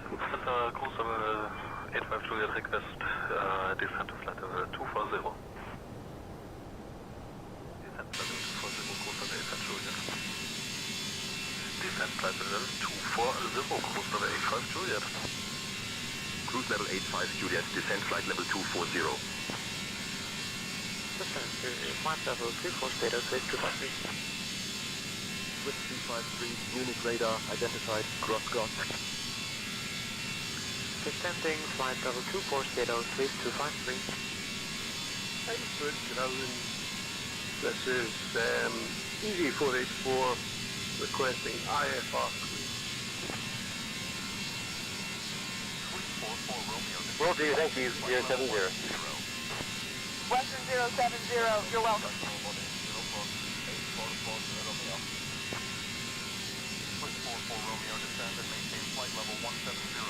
Lufthansa cruise level 85 Juliet request, descent to flight level 240. Descent flight level 240, cruise level 85 Juliet. Cruise level 85 Juliet, descent flight level 240. Descent to flight level 24 status, 8253. With 253, Munich radar identified, cross. Descending flight level 24 status, 8253. Frankfurt, Groningen. This is Easy 484 requesting IFR. Roger, thank you, 070. Western 070, you're welcome. Romeo, descend and maintain flight level 170.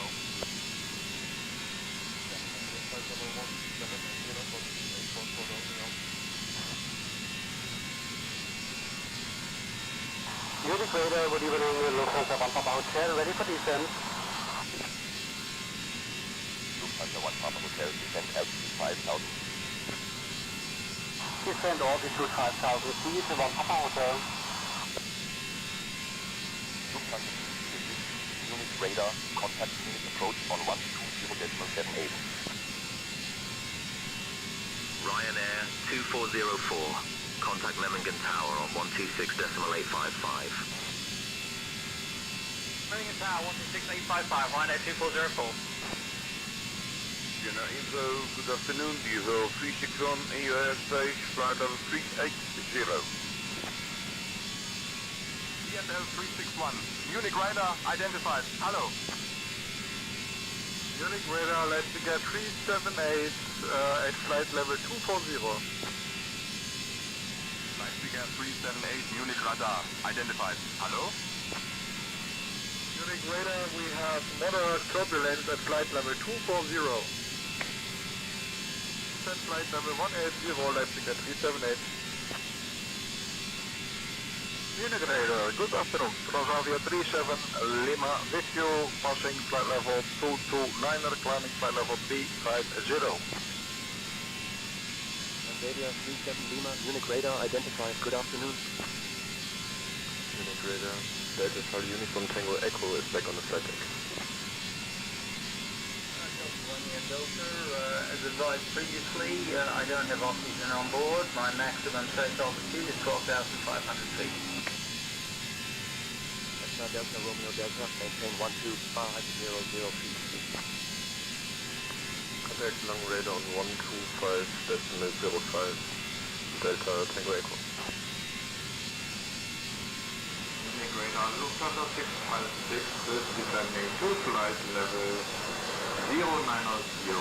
Munich radar, good evening, Lufthansa 1 Papa Hotel, ready for descent. Lufthansa 1 Papa Hotel, descend altitude 5,000. Descend altitude 5,000 feet, 1 Papa Hotel. Lufthansa Munich radar, contact Munich approach on 120.78. Ryanair 2404. Contact Memmingen Tower on 126.855. Memmingen Tower, 126.855, Ryanair 2404. Vienna Info, good afternoon. Diesel 361 in your airspace, flight level 380. DSL 361. Munich radar identified. Hello. Munich radar, Leipziger 378 at flight level 240. Leipziger 378, Munich radar identified. Hello. Munich radar, we have moderate turbulence at flight level 240. Descent flight level 180, Leipziger 378. Munich radar, good afternoon. Transavia 37 Lima with you, passing flight level 229er, climbing flight level 350. Transavia 37 Lima, Munich radar identified. Good afternoon. Munich radar, Delta Charlie Uniform Tango Echo is back on the flight deck. As advised previously, I don't have oxygen on board. My maximum safe altitude is 12,500 feet. Delta Romeo Delta, maintain 12500 feet. Contact long radar on 125.05, Delta Tango Echo. Munich radar, Lufthansa 656 is descending to flight level 090.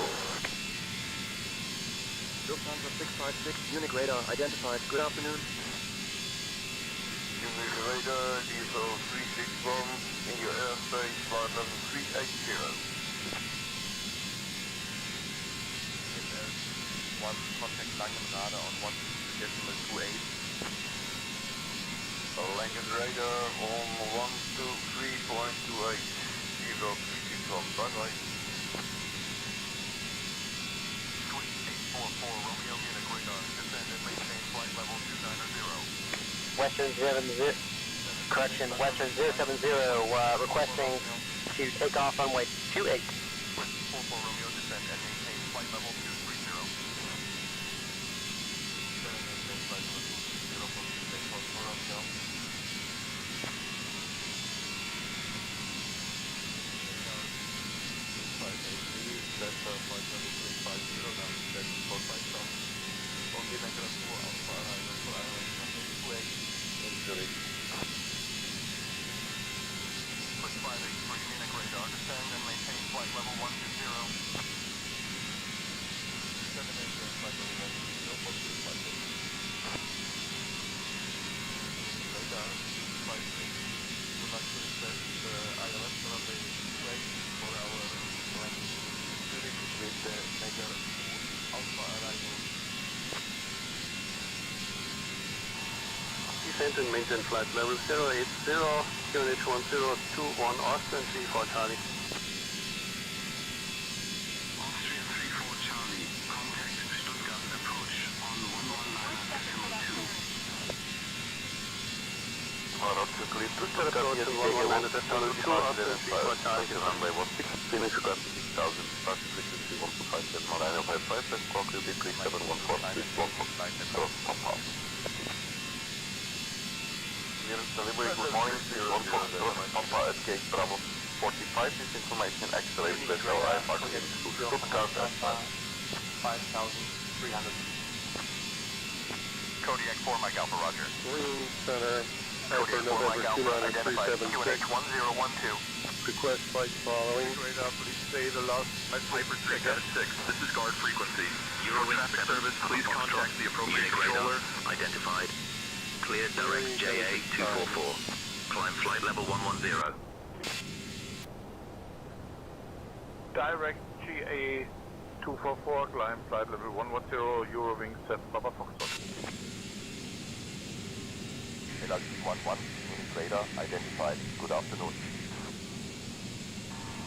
Lufthansa 656, Munich radar identified. Good afternoon. Munich radar, DSO 361 in your airspace, flight level 380. One contact Langen radar on 1.28. Langen radar on 123.28. Zero 361, bye bye. 2844 Romeo Munich radar, descend and maintain flight level 290. Western 070, correction, Western 070, requesting to take off runway 28. 44 Romeo, descend and maintain flight level 230. Descent and maintain flight level 080, QNH 1021 Austrian 34 Charlie. Austrian 34 Charlie, contact Stuttgart approach on 119.2. Austrian clear to Stuttgart approach on 119.2, Austrian 34 Charlie. Runway 16, Stuttgart 6000, departure frequency 1257, Marina 55, and clock will be 3714, please block for cross top half. Delivery, good morning, one for Papa at gate Bravo 45, this information X-ray vessel IFR to Stuttgart at 5,300. Kodiak 4 Mike Alpha, roger. Green Center, Kodiak 4 Mike Alpha, identified, QNH 1012. Request flight following. Radar, please stay the last Hyper 3 at 6. This is guard frequency. Eurowing traffic 7, service, please contact the appropriate Munich radar, controller. identified. Clear direct JA 244. Climb flight level 110. Direct GA 244, climb flight level 110, Eurowing 7, Papa Foxtrot. LRG 11, Munich radar identified. Good afternoon.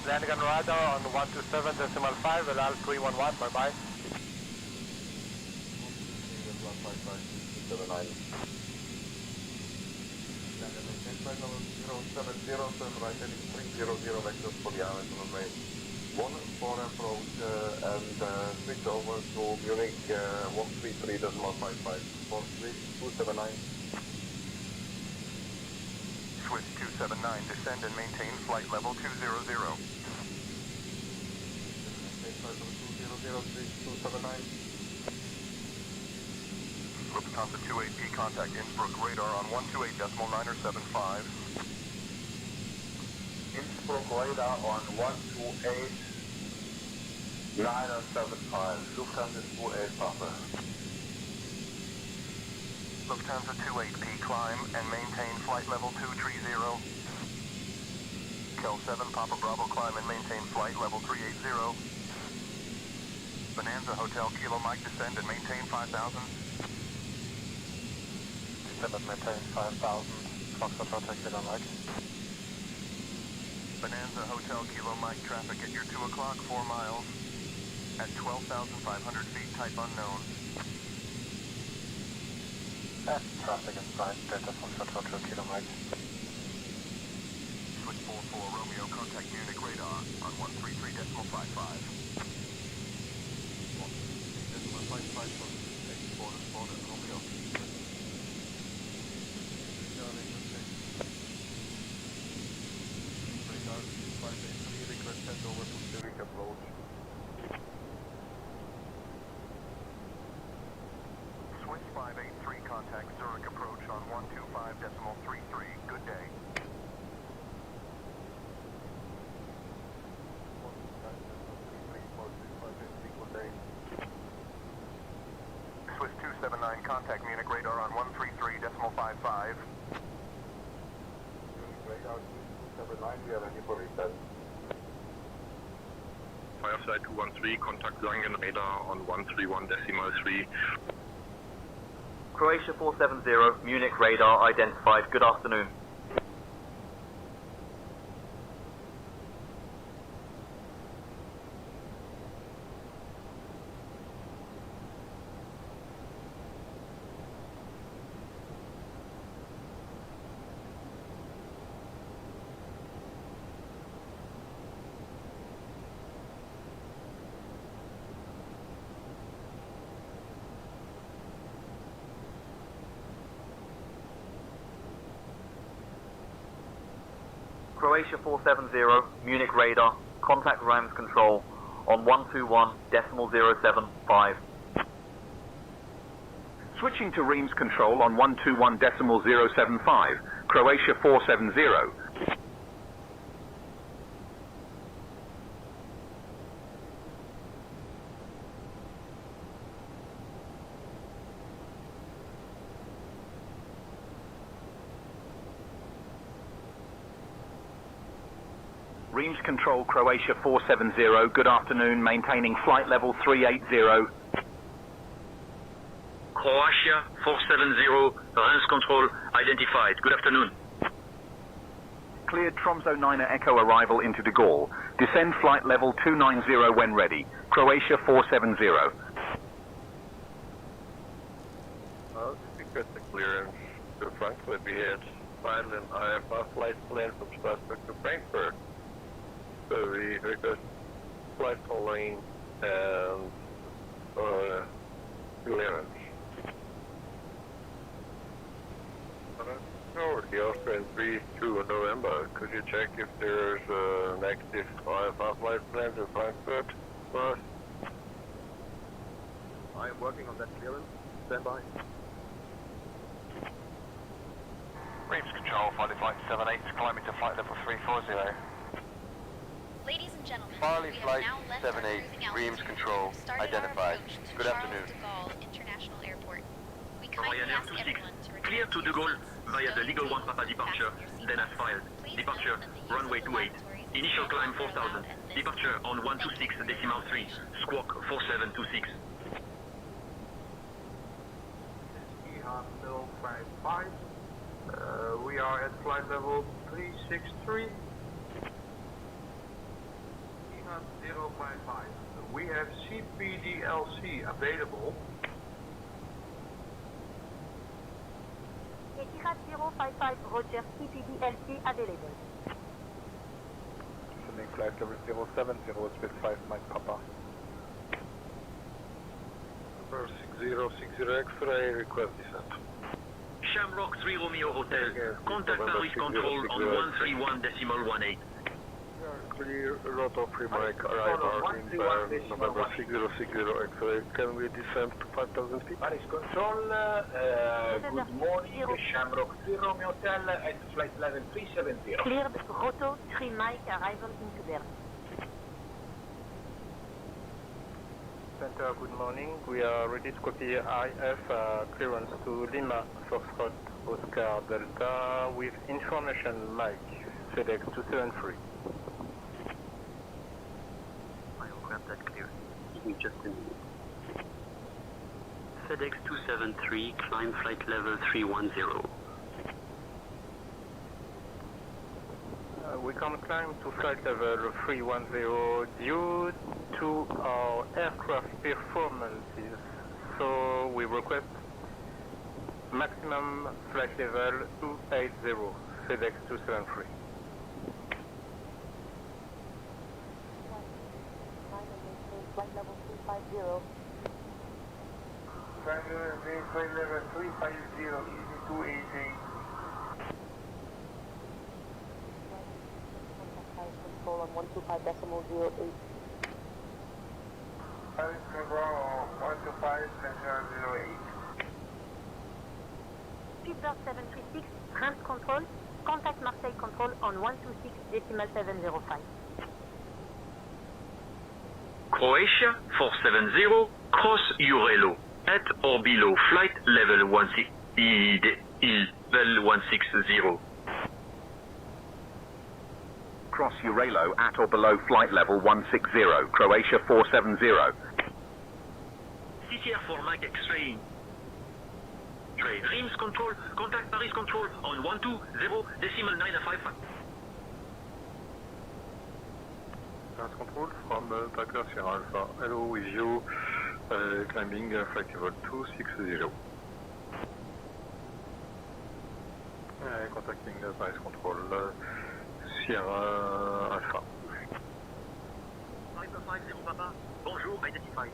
Landing on radar on 127.5, Elal 311, bye bye. 79. Flight level 070, right heading 300, vector Poliana to runway 14 approach and switch over to Munich 133.55, 279. Switch 279, descend and maintain flight level 200. Maintain flight level 200, 279. Lufthansa 28P, contact Innsbruck radar on 128.975. Innsbruck radar on 128.975. Lufthansa 28 Papa. Lufthansa 28P, climb and maintain flight level 230. Kel 7 Papa Bravo, climb and maintain flight level 380. Bonanza Hotel Kilo Mike, descend and maintain 5,000. Descend and maintain 5,000. Foxtrot Hotel Kilo Mike. Bonanza Hotel Kilo Mike, traffic at your 2 o'clock, 4 miles. At 12,500 feet, type unknown. Traffic inside, Delta Foxtrot Hotel Kilo Mike. Switch 44 Romeo, contact Munich radar on 133.55. Switch 583, contact Zurich approach on 125.33. Good day. Swiss 279, contact Munich radar on 133.55. Radar 279, we have a Nippo reset. Firefly 213, contact Langen radar on 131.3. Croatia 470, Munich radar identified. Good afternoon. Croatia 470, Munich radar, contact Rams control on 121.075. Switching to Reims control on 121.075, Croatia 470. Reims control, Croatia 470, good afternoon, maintaining flight level 380. Croatia 470, Reims control identified. Good afternoon. Cleared Tromso 9er Echo arrival into de Gaulle. Descend flight level 290 when ready. Croatia 470. Because the clearance to Frankfurt, we had silent IFR flight plan from Strasbourg to Frankfurt. So we request flight following and clearance. No, the Austrian 3-2 November. Could you check if there's an active IFR flight plan to Frankfurt for us? I am working on that clearance. Stand by. Reims control, flight 78, climbing to flight level 340. Ladies and gentlemen, Farley we flight have now left 78, our cruising Reims altitude control, and started identified. our approach to Good Charles afternoon. de Gaulle International Airport. We kindly Ryanair ask 26, everyone to return clear to de Gaulle via the legal 1 Papa departure, then as filed. Departure, runway 28. Initial climb 4000. Departure on 126.3, squawk 4726. EHA 055. We are at flight level 363. EHA 055. We have CPDLC available. Etihad 055, Roger, CPDLC available. Sending flight level 070, split 5 Mike Papa. Number 6060 X-ray, request descent. Shamrock 3 Romeo Hotel, contact Paris control on 131.18. Clear, rotor pre-break, arrival in November 6060 X-ray. Can we descend to 5,000 feet? Pariz Control, good morning, Shamrock 3 Romeo Hotel at flight level 370. Cleared, rotor 3 Mike, arrival into Berlin. Center, good morning. We are ready to copy IF clearance to Lima, Foxtrot, Oscar Delta with information Mike, FedEx 273. I will grab that clear. Give me just a minute. FedEx 273, climb flight level 310. We can climb to flight level 310 due to our aircraft performances, so we request maximum flight level 280, FedEx 273. Flight level 350. Flight level 350, easy 280. Control on 125.08. Pariz Control 125.08. Speedbird 736, ramp control, contact Marseille control on 126.705. Croatia 470, cross Urelo, at or below flight level 160. Cross Urelo at or below flight level 160, Croatia 470. CTR for Mike X-ray. Dreams control, contact Pariz control on 120.955. Paris control from Parizu Charles de Alpha. Hello with you, climbing flight level 260. Contacting Paris control, Sierra Alpha. 550 Papa, bonjour, identified.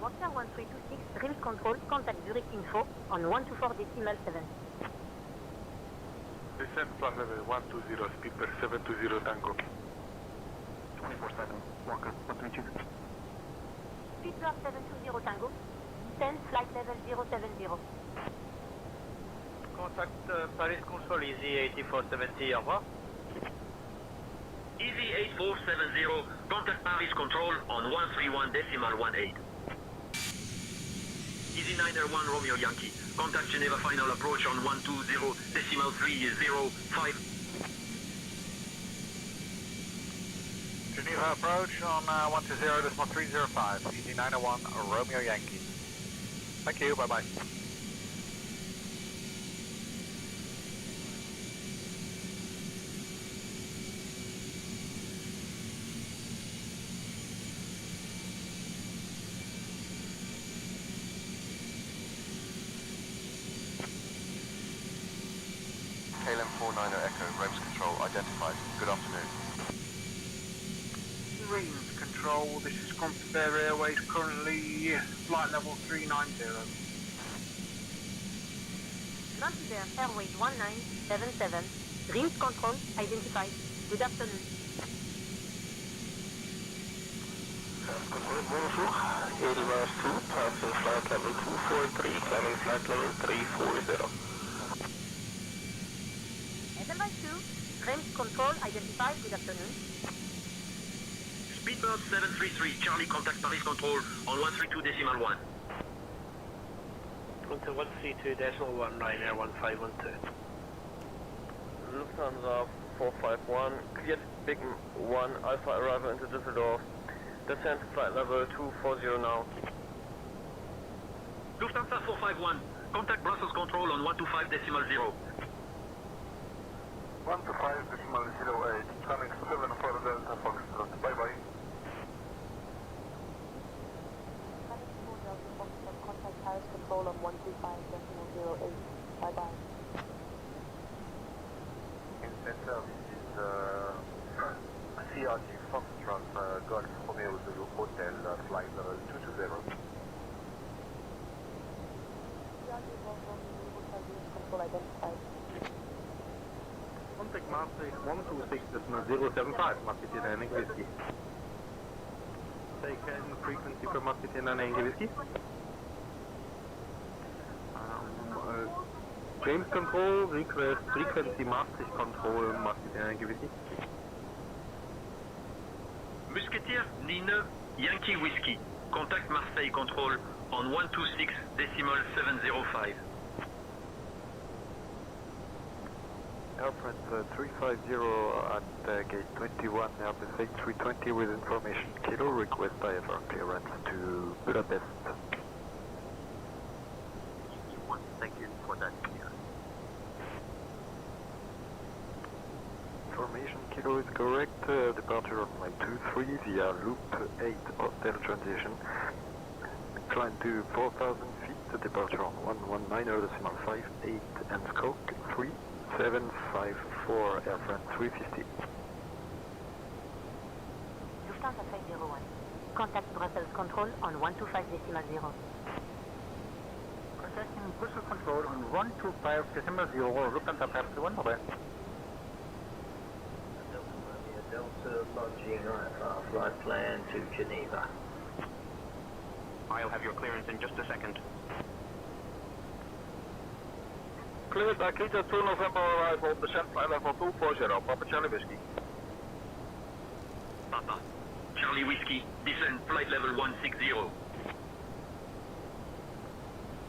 Water 1326, Dreams control, contact Zurich info on 124.7. Descend flight level 120, speed per 720 Tango. 24/7, Walker, 132. Speedbird 720 Tango, descend flight level 070. Contact Pariz Control, Easy 8470, au revoir. Easy 8470, contact Pariz control on 131.18. Easy 901 Romeo Yankee, contact Geneva final approach on 120.305. Geneva approach on 120.305, Easy 901 Romeo Yankee. Thank you, bye-bye. KLM 49er Echo, Rose Control identified. Good afternoon. Rings Control, this is Contact Airways, currently flight level 390. Contact Airways 1977, Dreams control, identified. Good afternoon. Bonjour, Airline 2, passing flight level 243, climbing flight level 340. Edelweiss 2, Dreams control, identified. Good afternoon. Speedbird 733, Charlie contact Pariz control on 132.1. Into 132.19, Air 1512. Lufthansa 451, cleared Big 1 Alpha arrival into Düsseldorf. Descent flight level 240 now. Lufthansa 451, contact Brussels control on 125.0. 125.08, coming 7 for Delta Foxtrot, bye-bye. Contact Paris control on 125.08. Bye-bye. In center, this is CRG Foxtrot, Golf Romeo Zulu Hotel, flight level 220. CRG Golf Romeo Zulu Hotel, control identified. Contact Maastricht 126.075, Maastricht 9 whiskey. Taken frequency for Maastricht 9 whiskey. James control, request frequency Maastricht control, Maastricht 9 whiskey. Musketeer 9 Yankee Whiskey. Contact Marseille Control on 126.705. Airfront 350 at gate 21, Airbus A320 with information kilo, request IFR clearance to Budapest. One second for that clearance. Information kilo is correct, departure on line 23 via loop 8 hotel transition. Climb to 4,000 feet, departure on 119.58 and stroke 3754, Airfront 350. Lufthansa 501. Contact Brussels Control on 125.0. Contacting Brussels Control on 125.0, Lufthansa 501, over. Delta lodging flight plan to Geneva. I'll have your clearance in just a second. Cleared Akita 2 November arrival, descent flight level 240, Papa Charlie Whiskey. Papa Charlie Whiskey, descend flight level 160.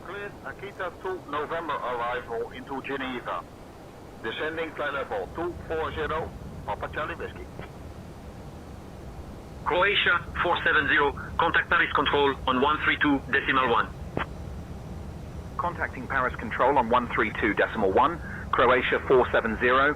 Cleared Akita 2 November arrival into Geneva. Descending flight level 240, Papa Charlie Whiskey. Croatia 470, contact Paris Control on 132.1. Contacting Paris Control on 132.1, Croatia 470.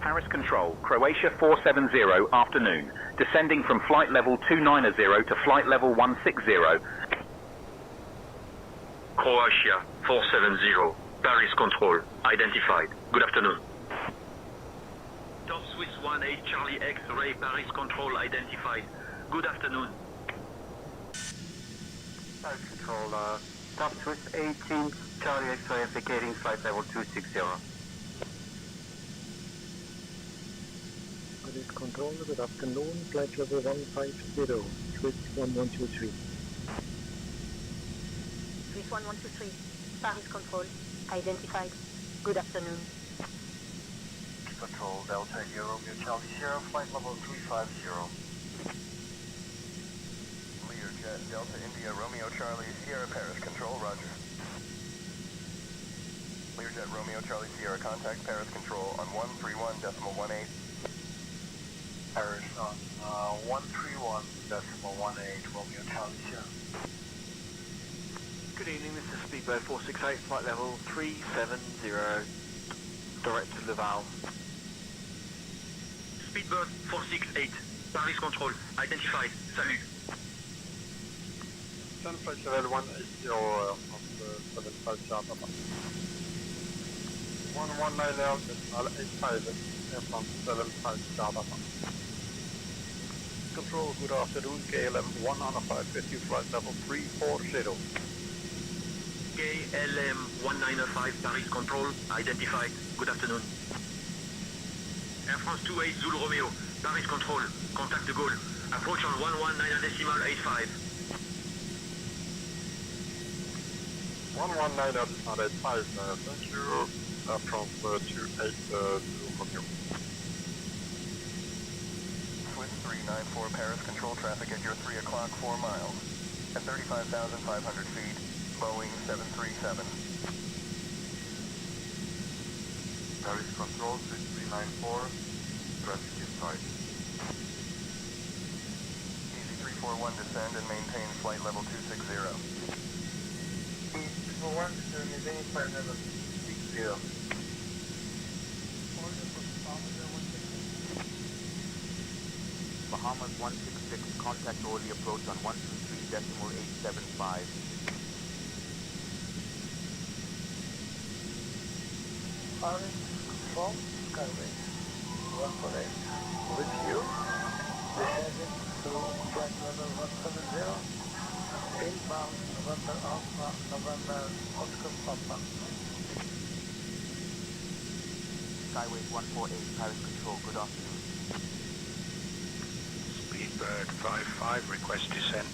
Paris Control, Croatia 470, afternoon. Descending from flight level 290 to flight level 160. Croatia 470, Paris Control, identified. Good afternoon. Top Swiss 18 Charlie X-Ray, Paris Control, identified. Good afternoon. Paris Control, Top Swiss 18 Charlie X-Ray, indicating flight level 260. Paris Control, good afternoon, flight level 150, Swiss 1123. Swiss 1123, Paris Control, identified. Good afternoon. Control, Delta India Romeo Charlie Sierra, flight level 350. Learjet, Delta India Romeo Charlie Sierra, Paris Control, roger. Learjet Romeo Charlie Sierra, contact Paris Control on 131.18. Paris on 131.18, Romeo Charlie Sierra. Good evening, this is Speedbird 468, flight level 370, direct to Laval. Speedbird 468, Paris Control, identified. Salut. Descent flight level 180 of the 75 charter. 119.85, Airfront 75 charter. Control, good afternoon, KLM 195, flight level 340. KLM 195, Paris Control, identified. Good afternoon. Air France 28 Zulu Romeo, Paris Control, contact de Gaulle. Approach on 119.85. 119.85, thank you. Air France 28 Zulu Romeo. Swiss 394 Paris Control, traffic at your 3 o'clock, 4 miles. At 35,500 feet. Boeing 737. Paris Control, 6394, traffic inside. Easy 341, descend and maintain flight level 260. 341, maintaining flight level 260. Bahamas 166, contact early approach on 123.875. Paris Control, Skyway. With you. Descending to flight level 170. Inbound November Alpha, November Oscar Papa. Skyway 148, Paris Control, good afternoon. Speedbird 55, request descent.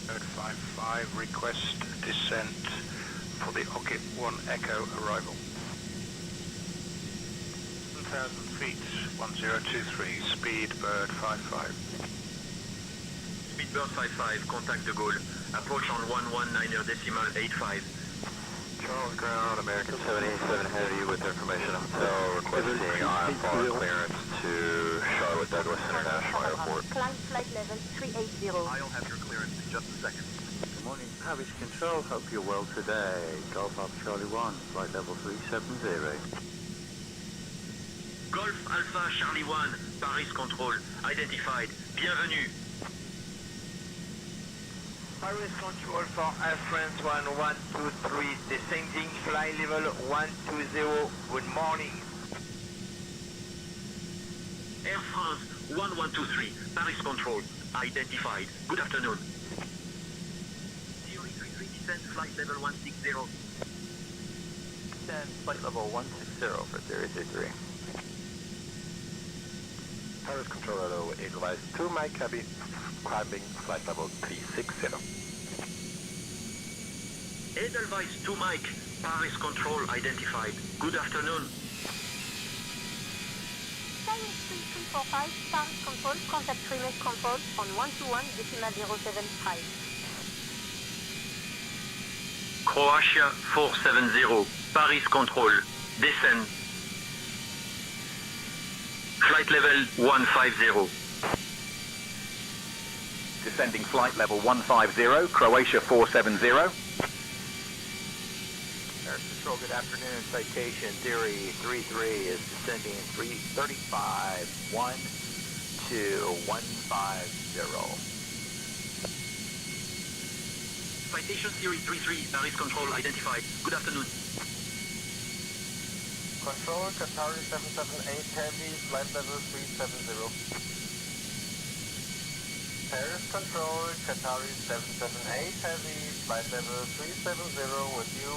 Bird 55, request descent for the Occip 1 Echo arrival. 1,000 feet, 1023, Speedbird 55. Speedbird 55, contact de Gaulle. Approach on 119.85. Charles ground, American 787 Heavy with information on hotel requesting IFR clearance to Charlotte Douglas International Airport. Climb flight level 380. I'll have your clearance in just a second. Good morning, Paris Control. Hope you're well today. Golf Alpha Charlie 1, flight level 370. Golf Alpha Charlie 1, Paris Control, identified. Bienvenue. Paris Control for Air France 1123, descending flight level 120, good morning. Air France 1123, Paris Control, identified. Good afternoon. Theory 33, descend flight level 160. Descend flight level 160 for Theory 33. Paris Control Hello, Edelweiss 2 Mike Cabby, climbing flight level 360. Edelweiss 2 Mike, Paris Control, identified. Good afternoon. Skyline 3345, Paris Control, contact remote control on 121.075. Croatia 470, Paris Control, descend. Flight level 150. Descending flight level 150, Croatia 470. Air Control, good afternoon. Citation Theory 33 is descending 335, 1 to 150. Citation Theory 33, Paris Control, identified. Good afternoon. Control, Qatari 778 Heavy, flight level 370. Paris Control, Qatari 778 Heavy, flight level 370 with you.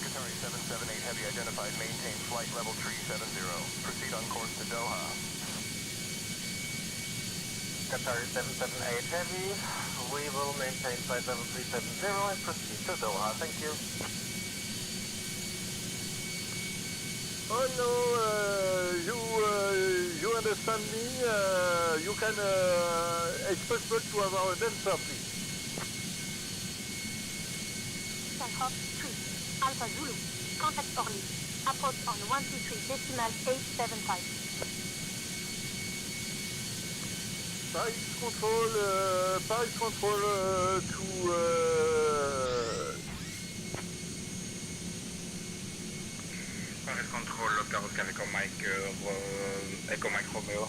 Qatari 778 Heavy identified, maintain flight level 370. Proceed on course to Doha. Qatari 778 Heavy, we will maintain flight level 370 and proceed to Doha. Thank you. Hello, you understand me? You can, it's possible to have our dancer, please. Hop 3, Alpha Zulu, contact Orly. Approach on 123.875. Paris Control to Paris Control, Oscar Echo Mike Romeo.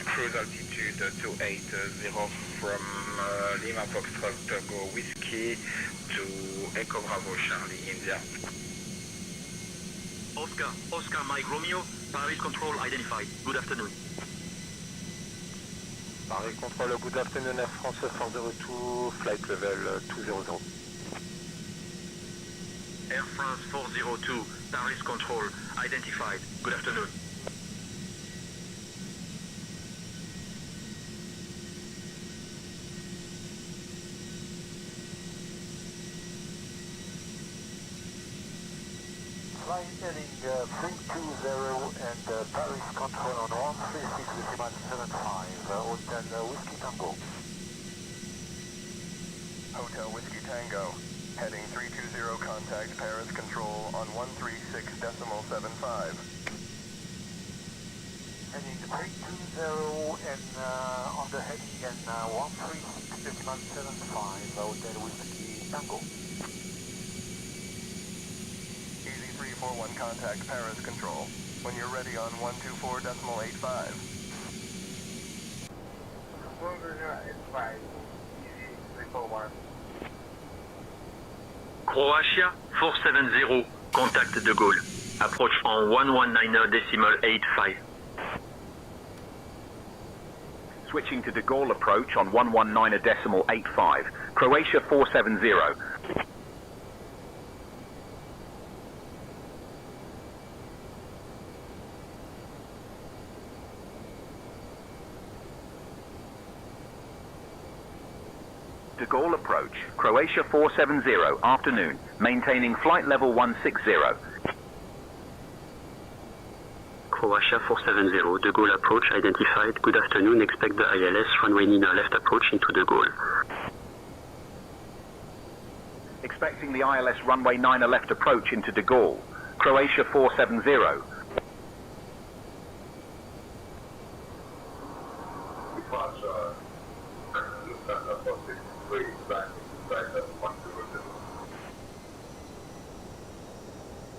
Cruise altitude 280 from Lima Foxtrot Go Whiskey to Echo Bravo Charlie, India. Oscar Mike Romeo, Paris Control, identified. Good afternoon. Paris Control, good afternoon, Air France 402, flight level 200. Air France 402, Paris Control, identified. Good afternoon. Flight heading 320 and Paris Control on 136.75, Hotel Whiskey Tango. Hotel Whiskey Tango, heading 320, contact Paris Control on 136.75. Heading 320 and on the heading and 136.75, Hotel Whiskey Tango. Easy 341, contact Paris Control when you're ready on 124.85. 125, Easy 341. Croatia 470, contact de Gaulle. Approach en 119.85. Switching to de Gaulle approach on 119.85. Croatia 470. De Gaulle approach, Croatia 470, afternoon, maintaining flight level 160. Croatia 470, De Gaulle approach identified. Good afternoon, expect the ILS runway Nina left approach into De Gaulle. Expecting the ILS runway 9 left approach into de Gaulle, Croatia 470.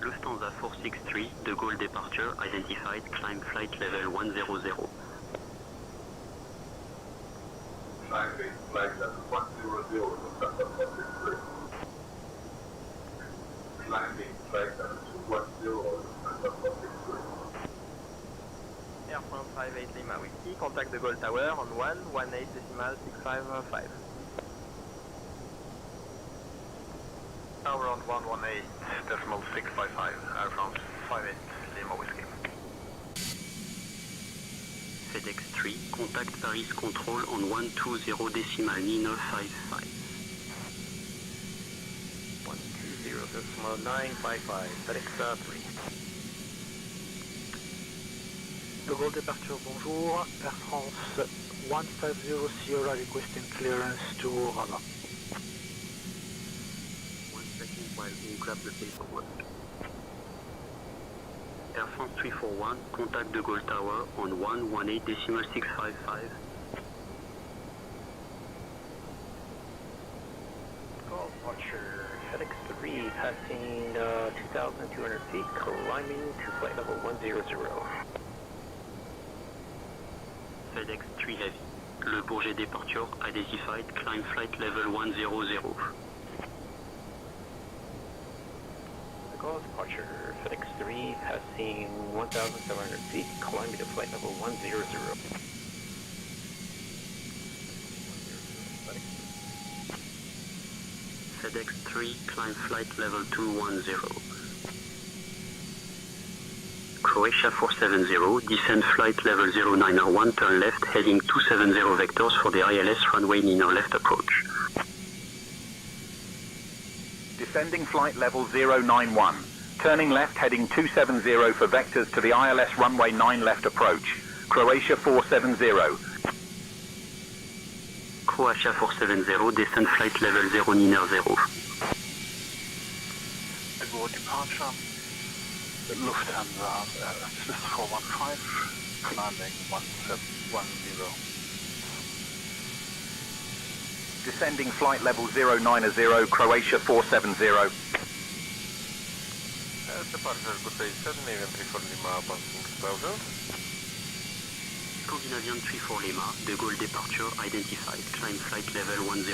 Lufthansa 463, De Gaulle departure identified, climb flight level 100. Climbing flight level 100, Lufthansa 463. Climbing flight level 210, Lufthansa 463. Air France 58 Lima Whiskey, contact De Gaulle Tower on 118.655. Tower on 118.655, Air France 58 Lima Whiskey. FedEx 3, contact Paris Control on 120.955. 120.955, FedEx 3. De Gaulle departure, bonjour. Air France 150 Sierra requesting clearance to radar. 1 second while we grab the paperwork. Air France 341, contact De Gaulle Tower on 118.655. Gaulle departure, FedEx 3 passing 2,200 feet, climbing to flight level 100. FedEx 3 Heavy. Le Bourget departure identified, climb flight level 100. Gaulle departure, FedEx 3 passing 1,700 feet, climbing to flight level 100. FedEx 3, climb flight level 210. Croatia 470, descend flight level 091, turn left, heading 270 vectors for the ILS runway Nina left approach. Descending flight level 091. Turning left, heading 270 for vectors to the ILS runway 9 left approach. Croatia 470. Croatia 470, descend flight level 090. De Gaulle departure. Lufthansa Swiss 415, climbing 1710. Descending flight level 090, Croatia 470. Departure, good day, Scandinavian 34 Lima, passing 1000. Scandinavian 34 Lima, De Gaulle departure identified, climb flight level 100.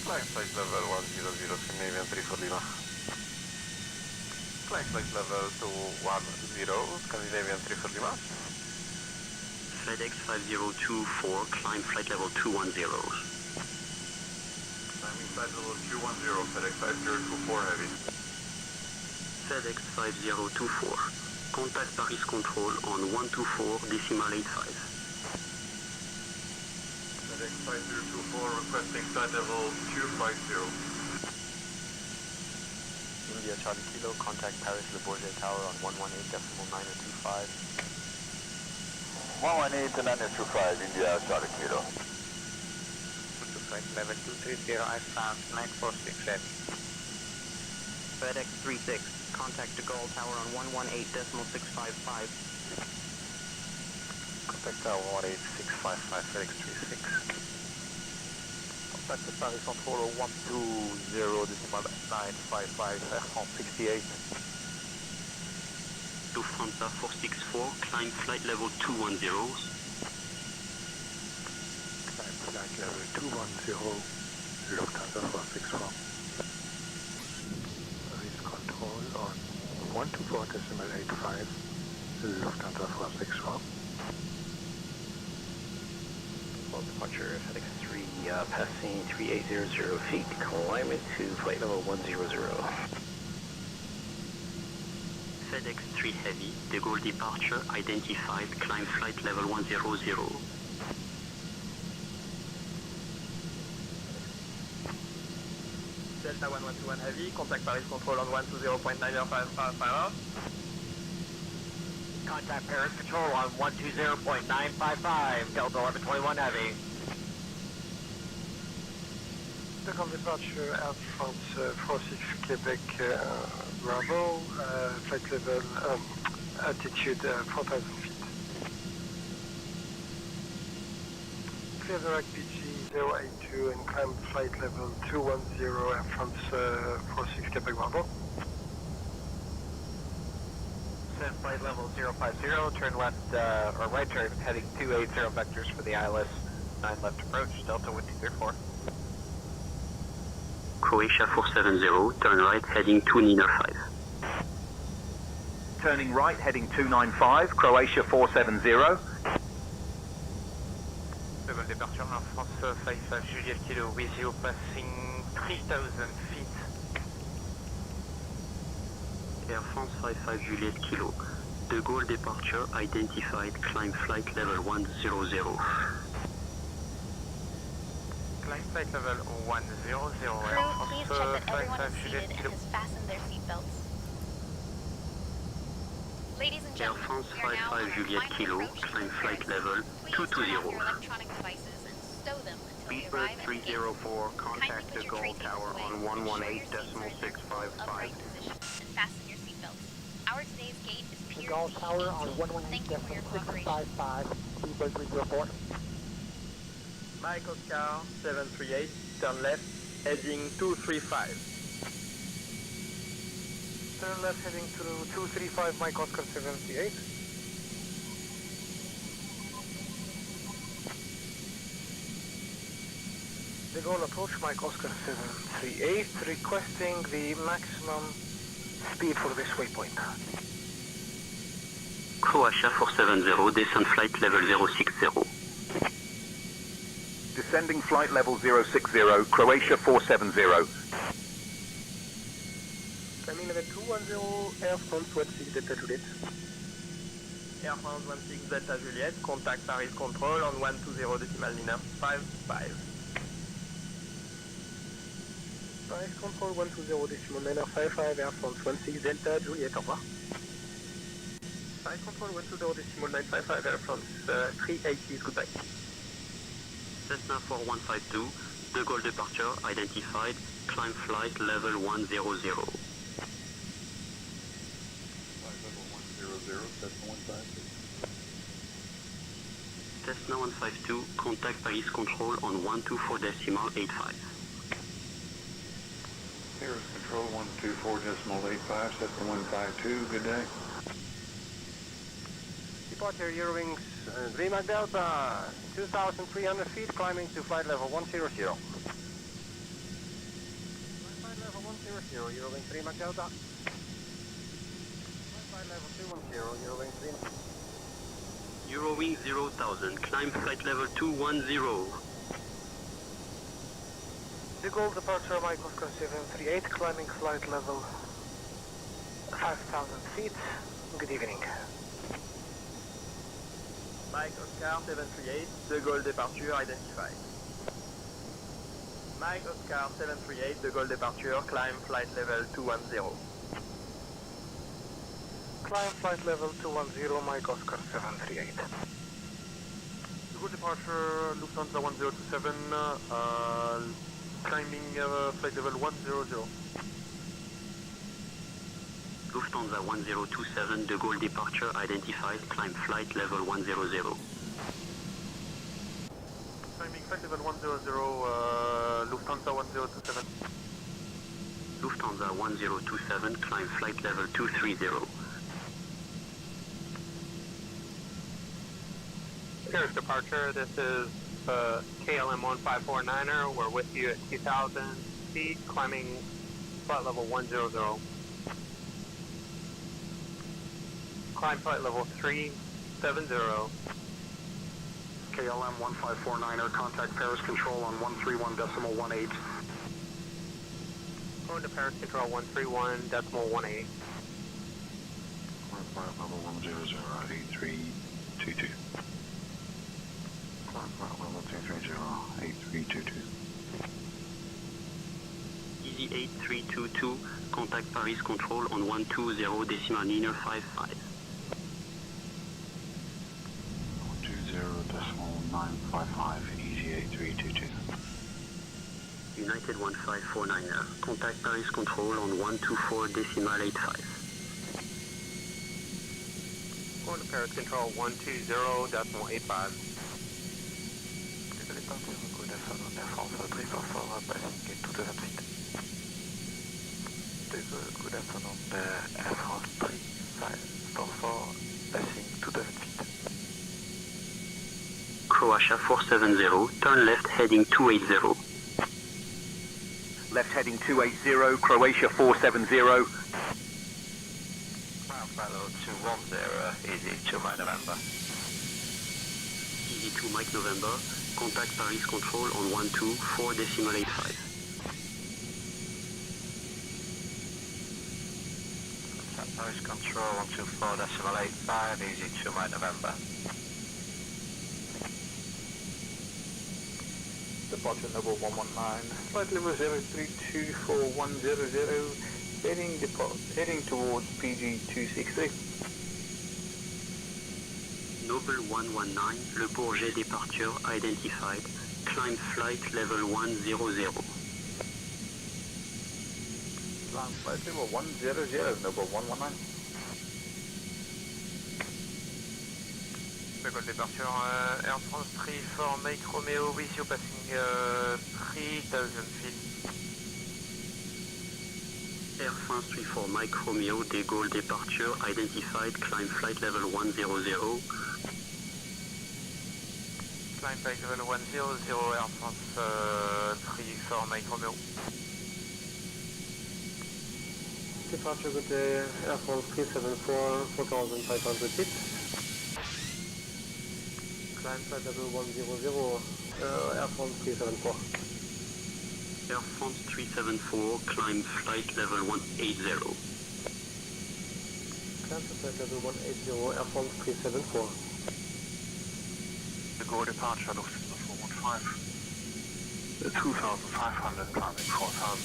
Climb flight level 100, Scandinavian 34 Lima. Climb flight level 210, Scandinavian 34 Lima. FedEx 5024, climb flight level 210. Climbing flight level 210, FedEx 5024 Heavy. FedEx 5024, contact Paris Control on 124.85. FedEx 5024 requesting flight level 250. India Charlie Kilo, contact Paris Le Bourget Tower on 118.925. 118.925, India Charlie Kilo. To flight level 230, Air France 9467. FedEx 36, contact De Gaulle Tower on 118.655. Contact Tower 18655, FedEx 36. Contact the Paris Control 120.955, Air France 68. Lufthansa 464, climb flight level 210. Climb flight level 210, Lufthansa 464. Pariz control on 124.85, Lufthansa 464. Well, departure FedEx 3, passing 3800 feet, climb it to flight level 100. FedEx 3 Heavy, De Gaulle departure identified, climb flight level 100. Delta 1121 Heavy, contact Pariz control on 120.955. Contact Pariz control on 120.955, Delta 1121 Heavy. De Gaulle departure Air France 46 Quebec Bravo, flight level, altitude 4,000 feet. Clear the LFPG 082 and climb flight level 210 Air France 46 Quebec Bravo. Send flight level 050, turn left, or right turn, heading 280 vectors for the ILS 9 left approach, Delta 1234. Croatia 470, turn right, heading 295. Turning right, heading 295, Croatia 470. Double departure Air France 55 Juliet Kilo with you, passing 3,000 feet. Air France 55 Juliet Kilo, De Gaulle departure identified, climb flight level 100. Climb flight level 100, Crew, please check that everyone is seated and has fastened their seatbelts. Ladies and Air gentlemen, France we are now on 55 our Juliet final Kilo, approach to climb Paris. flight level Please turn off 220. your electronic devices and stow them until we Beatbird arrive at the gate. 304, Kindly contact put De your Gaulle tray Tower tables on away, ensure your seats are in the 118.655. upright position, and fasten your seatbelts. Our today's gate is Pier Gaulle Tower on 18. Thank you for your cooperation. 118.655, Beatbird 304. Mike Oscar 738, turn left, heading 235. Turn left heading to 235 Mike Oscar 78. De Gaulle approach Mike Oscar 738, requesting the maximum speed for this waypoint. Croatia 470, descend flight level 060. Descending flight level 060, Croatia 470. Climbing level 210, Air France 16 Delta Juliet. Air France 16 Delta Juliet, contact Pariz control on 120.955. Pariz control 120.955, Air France 16 Delta Juliet, au revoir. Pariz control 120.955, Air France 380, goodbye. Cessna 4152, De Gaulle departure identified, climb flight level 100. Flight level 100, Cessna 152. Cessna 152, contact Pariz control on 124.85. Here is control 124.85, Cessna 152, good day. Departure Eurowings Dreamer Delta, 2,300 feet, climbing to flight level 100. Flight level 100, Eurowings Dreamer Delta. Flight level 210, Eurowings Dreamer. Eurowing 0,000, climb flight level 210. De Gaulle departure Mike Oscar 738, climbing flight level 5,000 feet. Good evening. Mike Oscar 738, De Gaulle departure identified. Mike Oscar 738, De Gaulle departure, climb flight level 210. Climb flight level 210, Mike Oscar 738. De Gaulle departure, Lufthansa 1027, climbing flight level 100. Lufthansa 1027, De Gaulle departure identified, climb flight level 100. Climbing flight level 100, Lufthansa 1027. Lufthansa 1027, climb flight level 230. Here's departure, this is KLM 1549er, we're with you at 2,000 feet, climbing flight level 100. Climb flight level 370. KLM 1549er, contact Paris Control on 131.18. Going to Paris Control 131.18. Flight level 1008322. Flight level 2308322. Easy 8322, contact Paris Control on 120.55. 120.955, easy 8322. United 1549er, contact Paris Control on 124.85. Going to Paris Control 120.85. Désolé, partir au coup d'Air France 344, passing gate 220 feet. Désolé, coup d'Air France 344, passing 220 feet. Croatia 470, turn left heading 280. Left heading 280, Croatia 470. Flight level 210, easy 2 Mike November. Easy 2 Mike November, contact Paris Control on 124.85. Paris Control 124.85, easy 2 Mike November. Departure level 119, flight level 032410, heading towards PG 263. Noble 119, Le Bourget departure identified, climb flight level 100. Climb flight level 100, Noble 119. Good departure, Air France 34 Mike Romeo with you passing 3,000 feet. Air France 34 Mike Romeo de Gaulle departure identified, climb flight level 100. Climb flight level 100, Air France 34 Mike Romeo. Departure with Air France 374, 4,500 feet. Climb flight level 100, Air France 374. Air France 374, climb flight level 180. Climb flight level 180, Air France 374. The Gaulle departure, Lufthansa 415. 2,500, climbing 4,000.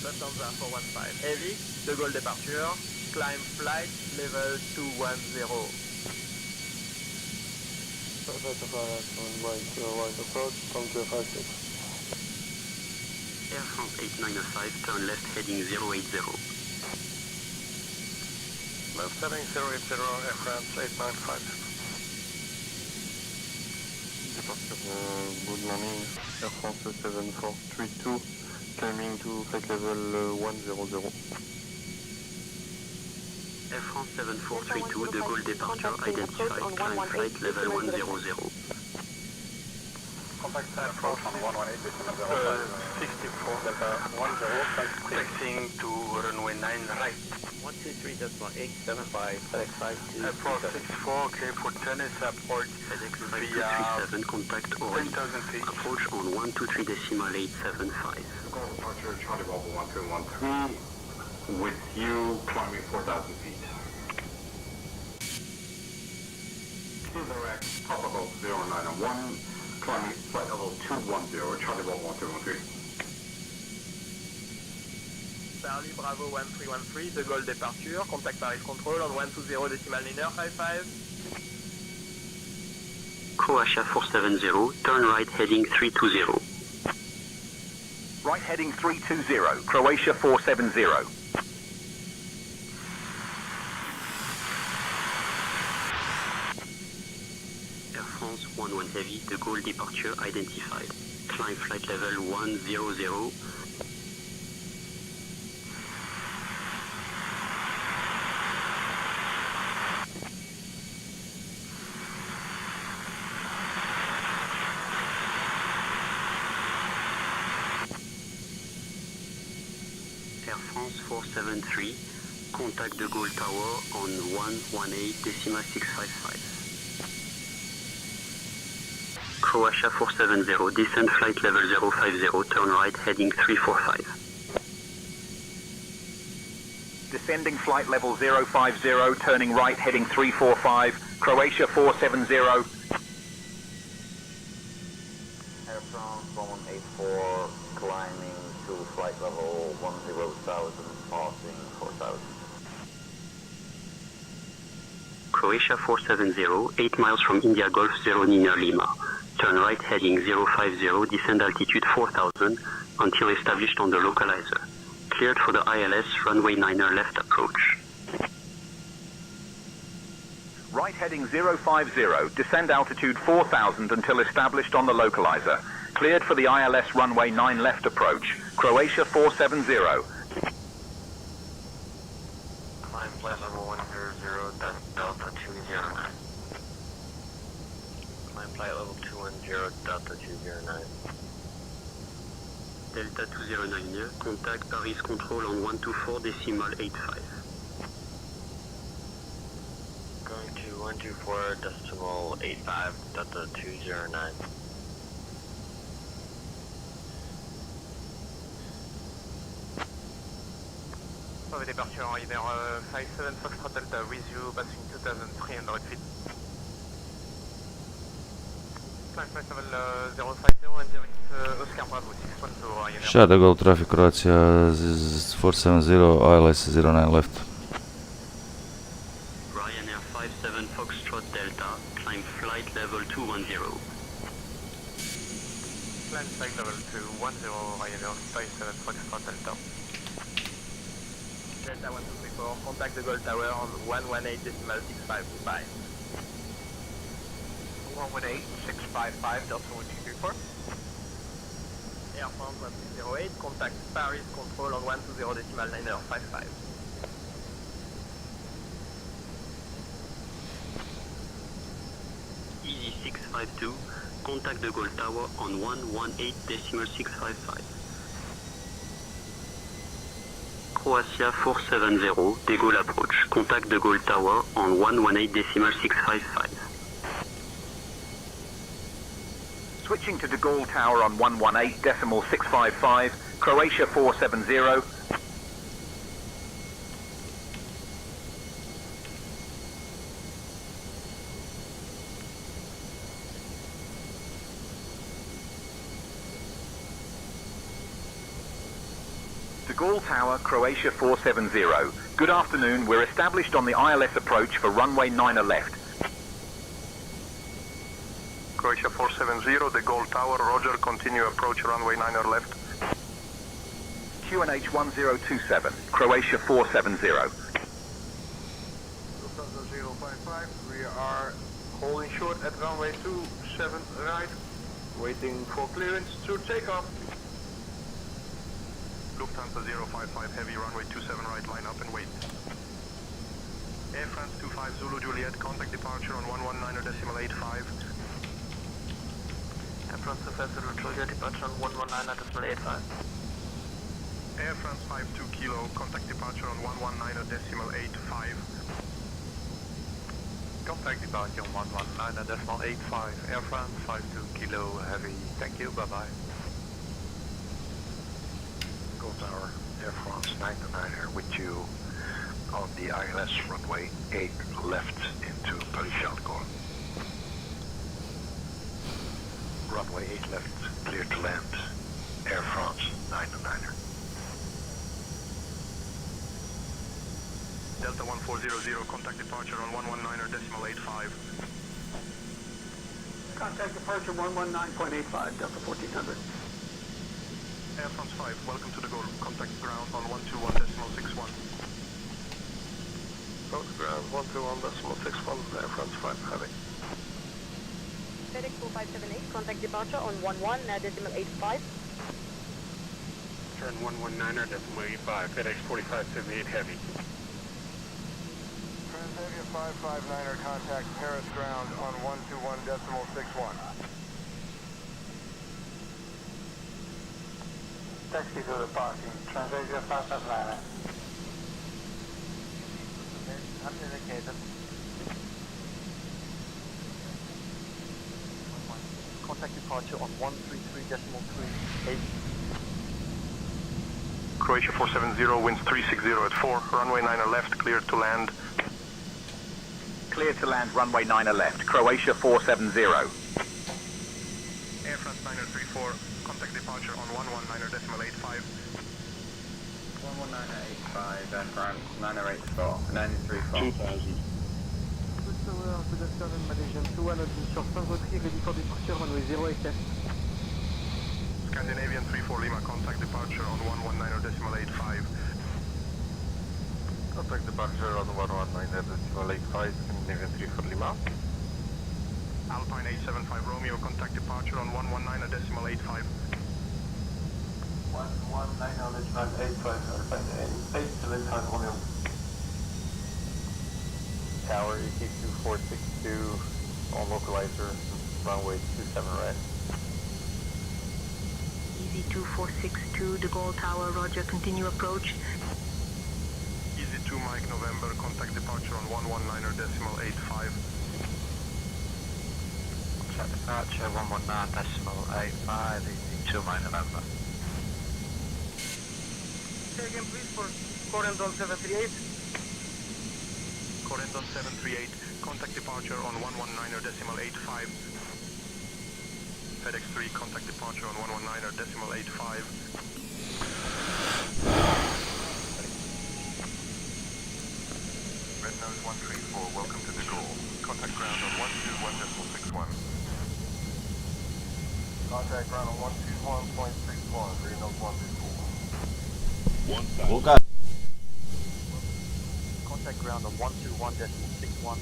Lufthansa 415 heavy, De Gaulle departure, climb flight level 210. Right approach, from 256. Air France 8905, turn left heading 080. Left heading 080, Air France 895. Departure, good morning, Air France 7432, climbing to flight level 100. Air France 7432, De Gaulle departure identified, climb flight level 100. Contact Air France on 118.05. 64 Delta 10, taxiing to runway 9 right. 123.875, FedEx 5 Air France 64, clear for tennis approach FedEx via 5237, contact Ovaj, 10,000 feet. approach on 123.875. Departure Charlie Bravo 1213, with you climbing 4,000 feet. Direct, Papa Golf 0901, climbing flight level 210, Charlie Bravo 1213. Charlie Bravo 1313, De Gaulle departure, contact Paris Control on 120.55. Croatia 470, turn right heading 320. Right heading 320, Croatia 470. Air France 11 Heavy, De Gaulle departure identified. Climb flight level 100. France 473, contact de Gaulle Tower on 118.655. Croatia 470, descend flight level 050, turn right heading 345. Descending flight level 050, turning right heading 345, Croatia 470. Air France 1184, climbing to flight level 10,000, passing 4,000. Croatia 470, 8 miles from India Golf 0 near Lima. Turn right heading 050, descend altitude 4,000 until established on the localizer. Cleared for the ILS runway 9er left approach. Right heading 050, descend altitude 4,000 until established on the localizer. Cleared for the ILS runway 9 left approach. Croatia 470. Climb flight level 100, Delta 209. Climb flight level 210, Delta 209. Delta 209, contact Pariz control on 124.85. Going to 124.85, Delta 209. Over departure en hiver 57 Foxtrot Delta with you, passing 2,300 feet. Climb flight level 050 and direct Oscar Bravo 612 Charles de Gaulle traffic Croatia 470, ILS 09 left. Ryanair 57 Foxtrot Delta, climb flight level 210. Climb flight level 210, Ryanair 57 Foxtrot Delta. Delta 1234, contact the Gaulle Tower on 118.655. 118.655, Delta 1234. Air France 1208, contact Pariz control on 120.955. Easy 652, contact the Gaulle Tower on 118.655. Croatia 470, de Gaulle approach, contact the Gaulle Tower on 118.655. Switching to de Gaulle Tower on 118.655, Croatia 470. De Gaulle Tower, Croatia 470. Good afternoon, we're established on the ILS approach for runway 9er left. Croatia 470, de Gaulle Tower, roger, continue approach runway 9er left. QNH 1027, Croatia 470. Lufthansa 055, we are holding short at runway 27 right, waiting for clearance to take off. Lufthansa 055, heavy runway 27 right, line up and wait. Air France 25 Zulu Juliet, contact departure on 119.85. Air France 25 Zulu Juliet, departure on 119.85. Air France 52 Kilo, contact departure on 119.85. Contact departure on 119.85. Air France 52 Kilo Heavy. Thank you, bye-bye. Gaulle Tower, Air France 909er with you on the ILS runway 8 left into Pariz Charles de Gaulle. Runway 8 left, clear to land, Air France 909er. Delta 1400, contact departure on 119.85. Contact departure 119.85, Delta 1400. Air France 5, welcome to the Gaulle. Contact ground on 121.61. Approach ground 121.61, Air France 5 heavy. FedEx 4578, contact departure on 11.85. Turn 119.85, FedEx 4578 heavy. Transavia 559er, contact Paris ground on 121.61. taxi to the parking. Translate your fast liner. Unindicated. Contact departure on 133.38. Croatia 470, winds 360 at 4, runway 9 left, clear to land. Clear to land, runway 9 left, Croatia 470. Air France 934, contact departure on 119.85. 119.85, Air France 984, 934. 2000. Good afternoon, Malaysian 200 sur Saint-Gauthier, ready for departure, runway 0 et 4. Scandinavian 34 Lima, contact departure on 119.85. Contact departure on 119.85, Scandinavian 34 Lima. Alpine 875 Romeo, contact departure on 119.85. 119.85, Alpine 875 Romeo. Tower ET2462 on localizer, runway 27 right. Easy 2462, De Gaulle Tower, roger, continue approach. Easy 2 Mike November, contact departure on 119.85. Contact departure 119.85, Easy 2 Mike November. Say again please for Corendon 738. Corendon 738, contact departure on 119.85. FedEx 3, contact departure on 119.85. Red Nose 134, welcome to De Gaulle. Contact ground on 121.61. Contact ground on 121.61, Red Nose 124. 1000. Contact ground on 121.61.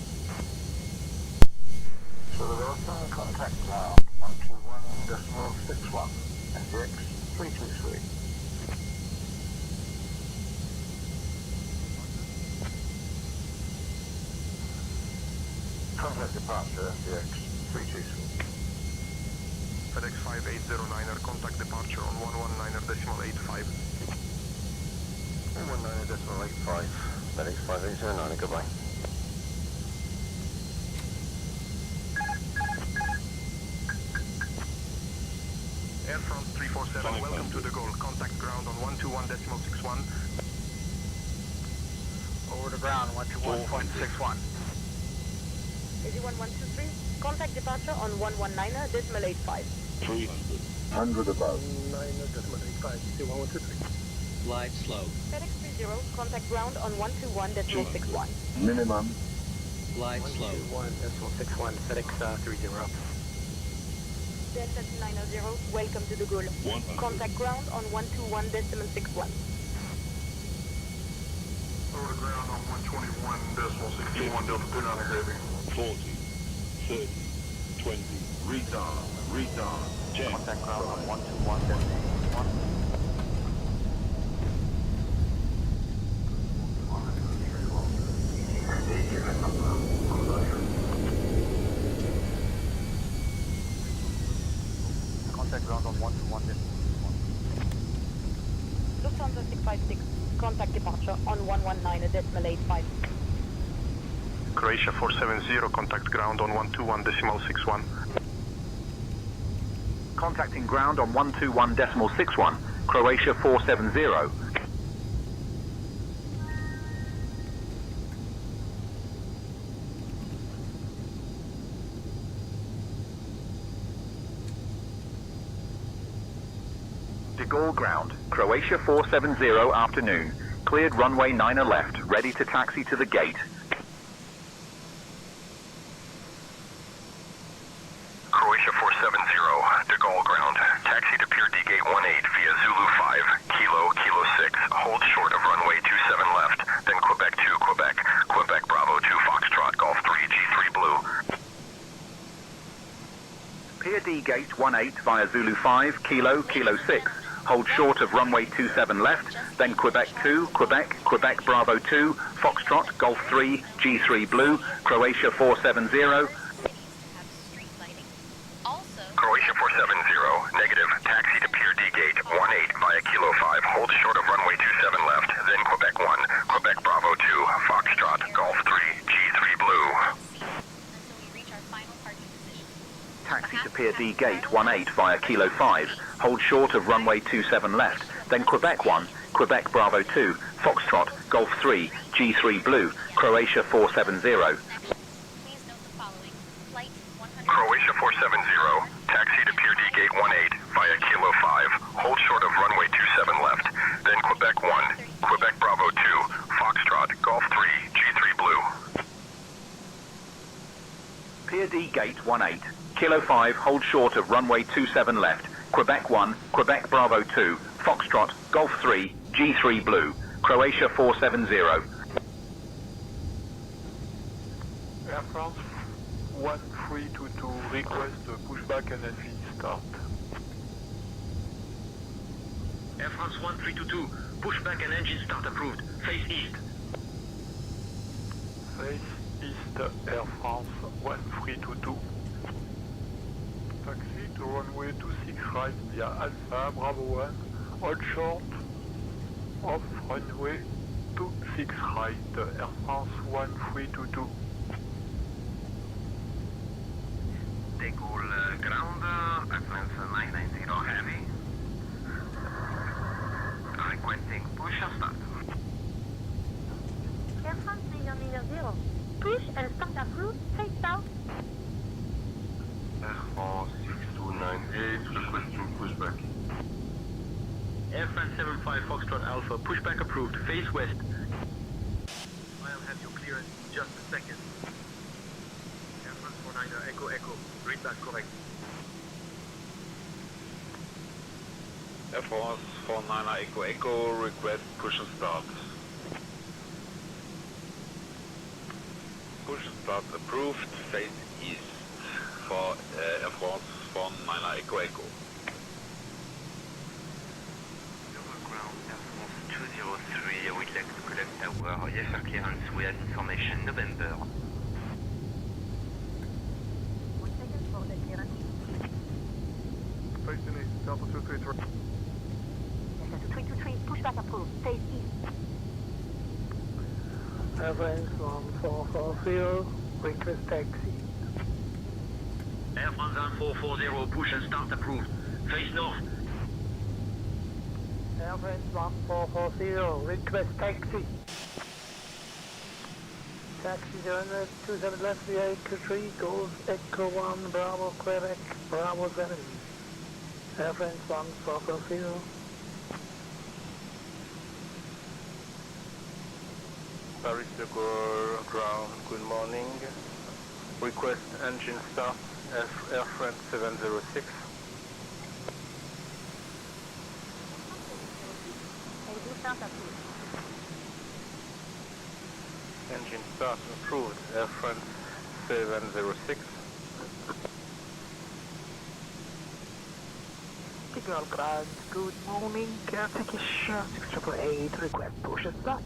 So the Wilson, contact ground 121.61, and X 323. Contact departure, FDX 323. FedEx 5809er, contact departure on 119.85. 119.85, FedEx 5809, goodbye. Air France 347, welcome to De Gaulle. Contact ground on 121.61. Over to ground, 121.61. 81123, contact departure on 119.85. 300. 100 above. 9.85, say 1123. Glide slow. FedEx 30, contact ground on 121.61. Minimum. Glide slow. 121.61, FedEx 30. Delta 290, welcome to De Gaulle. 100. Contact ground on 121.61. Over to ground on 121.61, Delta 290 heavy. 40, 30, 20, retard, 10. Contact ground on 121.61. Contact ground on 121.61. Lufthansa 656, contact departure on 119.85. Croatia 470, contact ground on 121.61. Contacting ground on 121.61, Croatia 470. De Gaulle ground, Croatia 470 afternoon. Cleared runway 9 left, ready to taxi to the gate. Croatia 470, De Gaulle ground. Taxi to Pier D Gate 18 via Zulu 5, Kilo 6. Hold short of runway 27 left, then Quebec 2, Quebec Bravo 2, Foxtrot, Golf 3, G3 Blue. Pier D Gate 18 via Zulu 5, Kilo 6. Hold short of runway 27 left, then Quebec 2, Quebec Bravo 2, Foxtrot, Golf 3, G3 Blue, Croatia 470. Croatia 470, negative. Taxi to Pier D Gate 18 via Kilo Taxi to Pier D Gate 18 via Kilo 5. Hold short of runway 27 left. Then Quebec 1, Quebec Bravo 2, Foxtrot, Golf 3, G3 Blue, Croatia 470. Croatia 470, taxi to Pier D Gate 18 via Kilo 5. Hold short of runway 27 left. Then Quebec 1, Quebec Bravo 2, Foxtrot, Golf 3, G3 Blue. Pier D Gate 18, Kilo 5, hold short of runway 27 left. Quebec 1, Quebec Bravo 2, Foxtrot, Golf 3, G3 Blue, Croatia 470. Air France 1322, request pushback and engine start. Air France 1322, pushback and engine start approved. Face east. Face east, Air France 1322. Taxi to runway 26 right via Alpha, Bravo 1, hold short of runway 26 right, Air France 1322. De Gaulle ground, Air France 990 heavy. Requesting push and start. Air France 990, push and start approved, face south. Air France 6298, requesting pushback. Air France 75 Foxtrot Alpha, pushback approved, face west. I'll have your clearance in just a second. Air France 49er, Echo Echo, read back correct. Air France 49er Echo Echo, request push and start. Push and start approved, face east for Air France 49er Echo Echo. Ground Air France 203, we'd like to collect our IFR clearance. We have information November. 1 second for the clearance. Face in east, Delta 233. Delta 323, pushback approved, face east. Air France 1440, request taxi. Air France 1440, push and start approved. Face north. Air France 1440, request taxi. Taxi 27 left via Echo 3, goes Echo 1, Bravo, Quebec, Bravo 7. Air France 1440. Pariz de Gaulle ground, good morning. Request engine start, Air France 706. Engine start approved. Engine start approved, Air France 706. Signal ground, good morning, Turkish 6888, request push and start.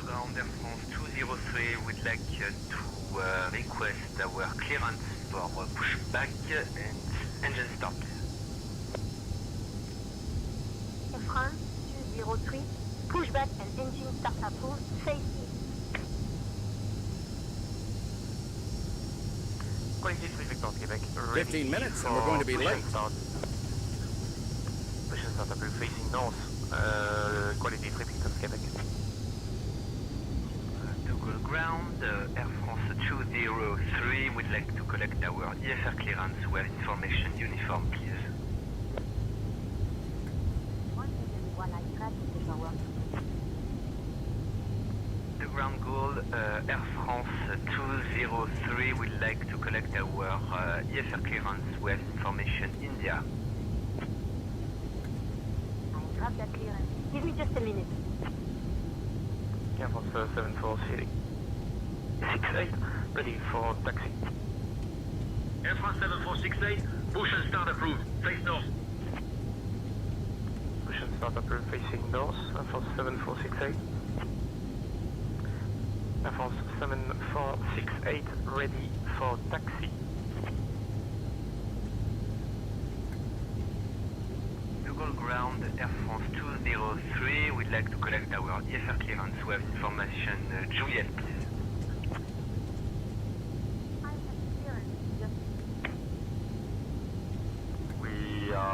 Ground Air France 203 would like to request our clearance for pushback and engine start. Air France 203, pushback and engine start approved, face east. Quality 3 Victor Quebec. 15 minutes and we're going to be late. Push and start approved, facing north. Quality 3 Victor Quebec. Ground, Air France 203 would like to collect our IFR clearance. We have information uniform, please. The ground goal, Air France 203 would like to collect our IFR clearance. We have information, India. Grab that clearance. Give me just a minute. Air France 740. 68, ready for taxi. Air France 7468, push and start approved, face north. Push and start approved, facing north, Air France 7468. Air France 7468, ready for taxi. Google ground, Air France 203, we'd like to collect our IFR clearance. We have information, Juliet, please.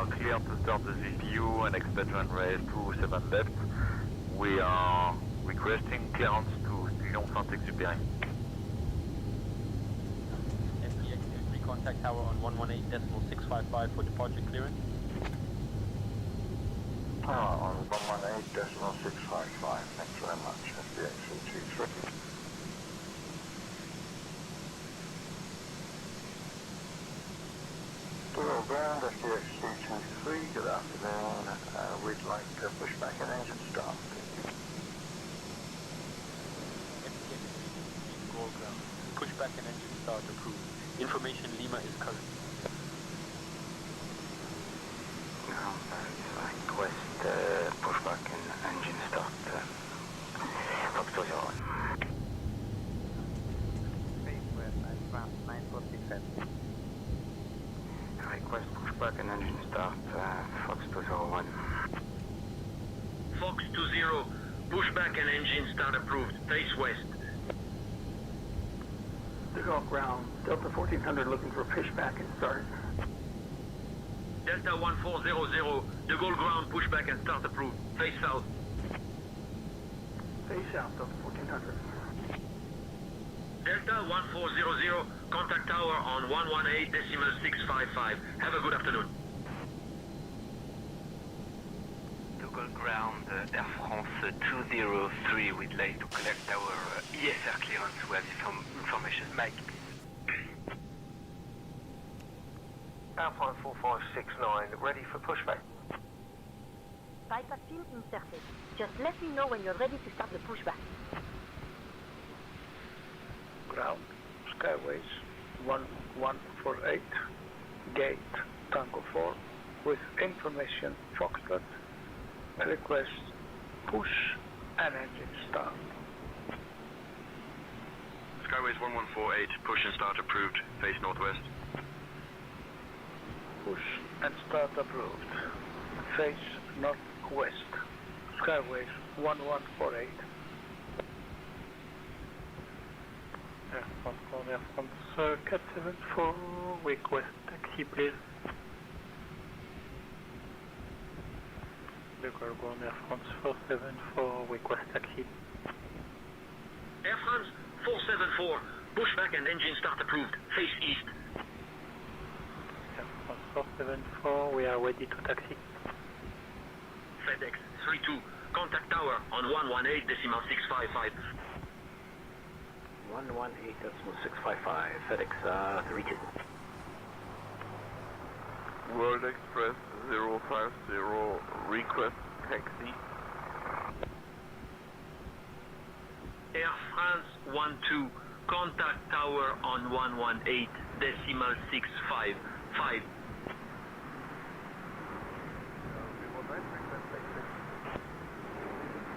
are clear to start the GPU and expect runway 27 left. We are requesting clearance to Lyon Saint-Exupéry. FPX 23 contact tower on 118.655 for departure clearance. On 118.655, thanks very much, FPX 23. Ground, FPX 323, good afternoon. We'd like to push back an engine start. FPX 323 Gold ground. Push back an engine start approved. Information Lima is current. Request pushback and engine start. Foxtrot 01. Face west, advance 947. Request pushback and engine start. Foxtrot 01. Fox 20, pushback and engine start approved. Face west. De Gaulle ground, Delta 1400 looking for pushback and start. Delta 1400, De Gaulle ground, pushback and start approved. Face south. Face south, Delta 1400. Delta 1400, contact tower on 118.655. Have a good afternoon. De Gaulle ground, Air France 203, we'd like to collect our ESR clearance. We have some information. Mike, please. Alpine 4569, ready for pushback. Bypass pin inserted. Just let me know when you're ready to start the pushback. Ground, Skyways 1148, gate Tango 4, with information Foxtrot, request push and engine start. Skyways 1148, push and start approved, face northwest. Push and start approved, face northwest, Skyways 1148. Air France 474, request taxi please. De Gaulle ground, Air France 474, request taxi. Air France 474, pushback and engine start approved. Face east. Air France 474, we are ready to taxi. FedEx 32, contact tower on 118.655. 118.655, FedEx 32. World Express 050, request taxi. Air France 12, contact tower on 118.655.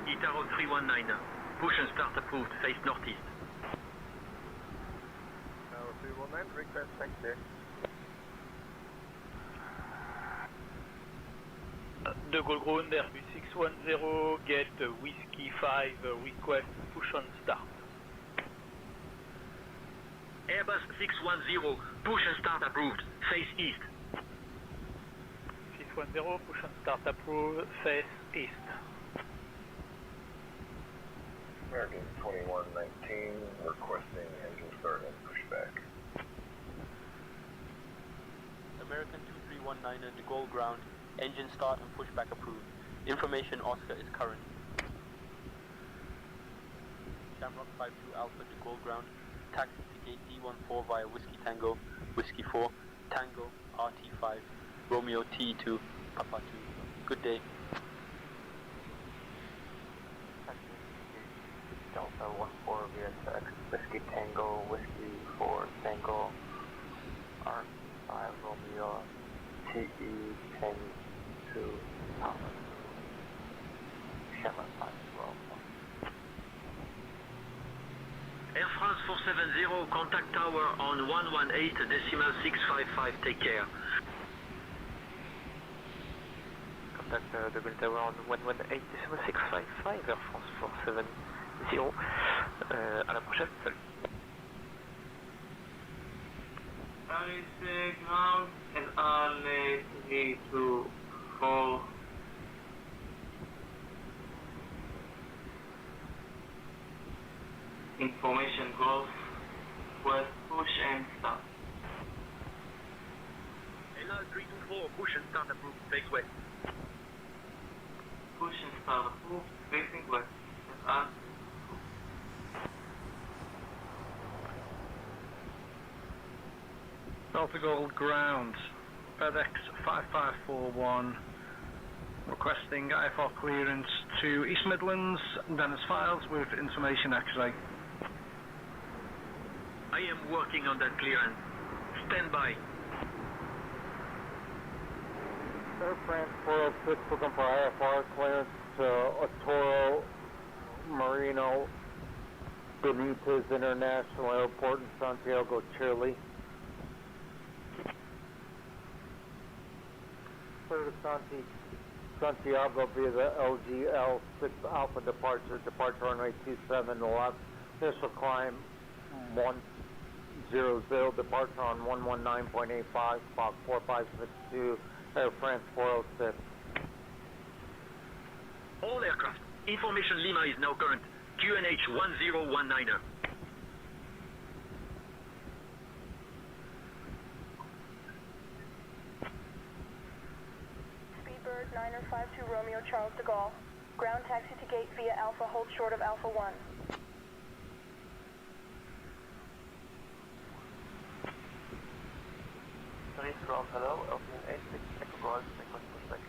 Itaro 319, push and start approved, face northeast. Tower 319, request taxi. De Gaulle ground, Airbus 610, get Whiskey 5, request push and start. Airbus 610, push and start approved, face east. 610, push and start approved, face east. American 2119, requesting engine start and pushback. American 2319 De Gaulle ground, engine start and pushback approved. Information Oscar is current. Shamrock 52 Alpha De Gaulle ground, taxi to gate D14 via Whiskey Tango, Whiskey 4, Tango, RT5, Romeo T2, Papa 2. Good day. Delta 14 VSX, Whiskey Tango, Whiskey 4 Tango, R5 Romeo, TE 10 to Alpha. Shamrock 5 as well. Air France 470, contact tower on 118.655, take care. Contact the Gaulle tower on 118.655, Air France 470. À la prochaine, salut. Pariz ground and LA324. Information growth, west, push and start. LR324, push and start approved, face west. Push and start approved, facing west. LR. Charles de Gaulle ground, FedEx 5541, requesting IFR clearance to East Midlands, Dennis Files with information X-ray. I am working on that clearance. Stand by. Air France 406 looking for IFR clearance to Toro Marino Benitez International Airport in Santiago, Chile. Clear to Santiago via the LGL 6 Alpha departure runway 27 left. Initial climb 100, departure on 119.85, Fox 4562, Air France 406. All aircraft, information Lima is now current, QNH 1019er. Speedbird 952 Romeo Charles de Gaulle. Ground taxi to gate via Alpha, hold short of Alpha 1. Pariz ground, hello, Alpha 86, Echo Golf, request pushback.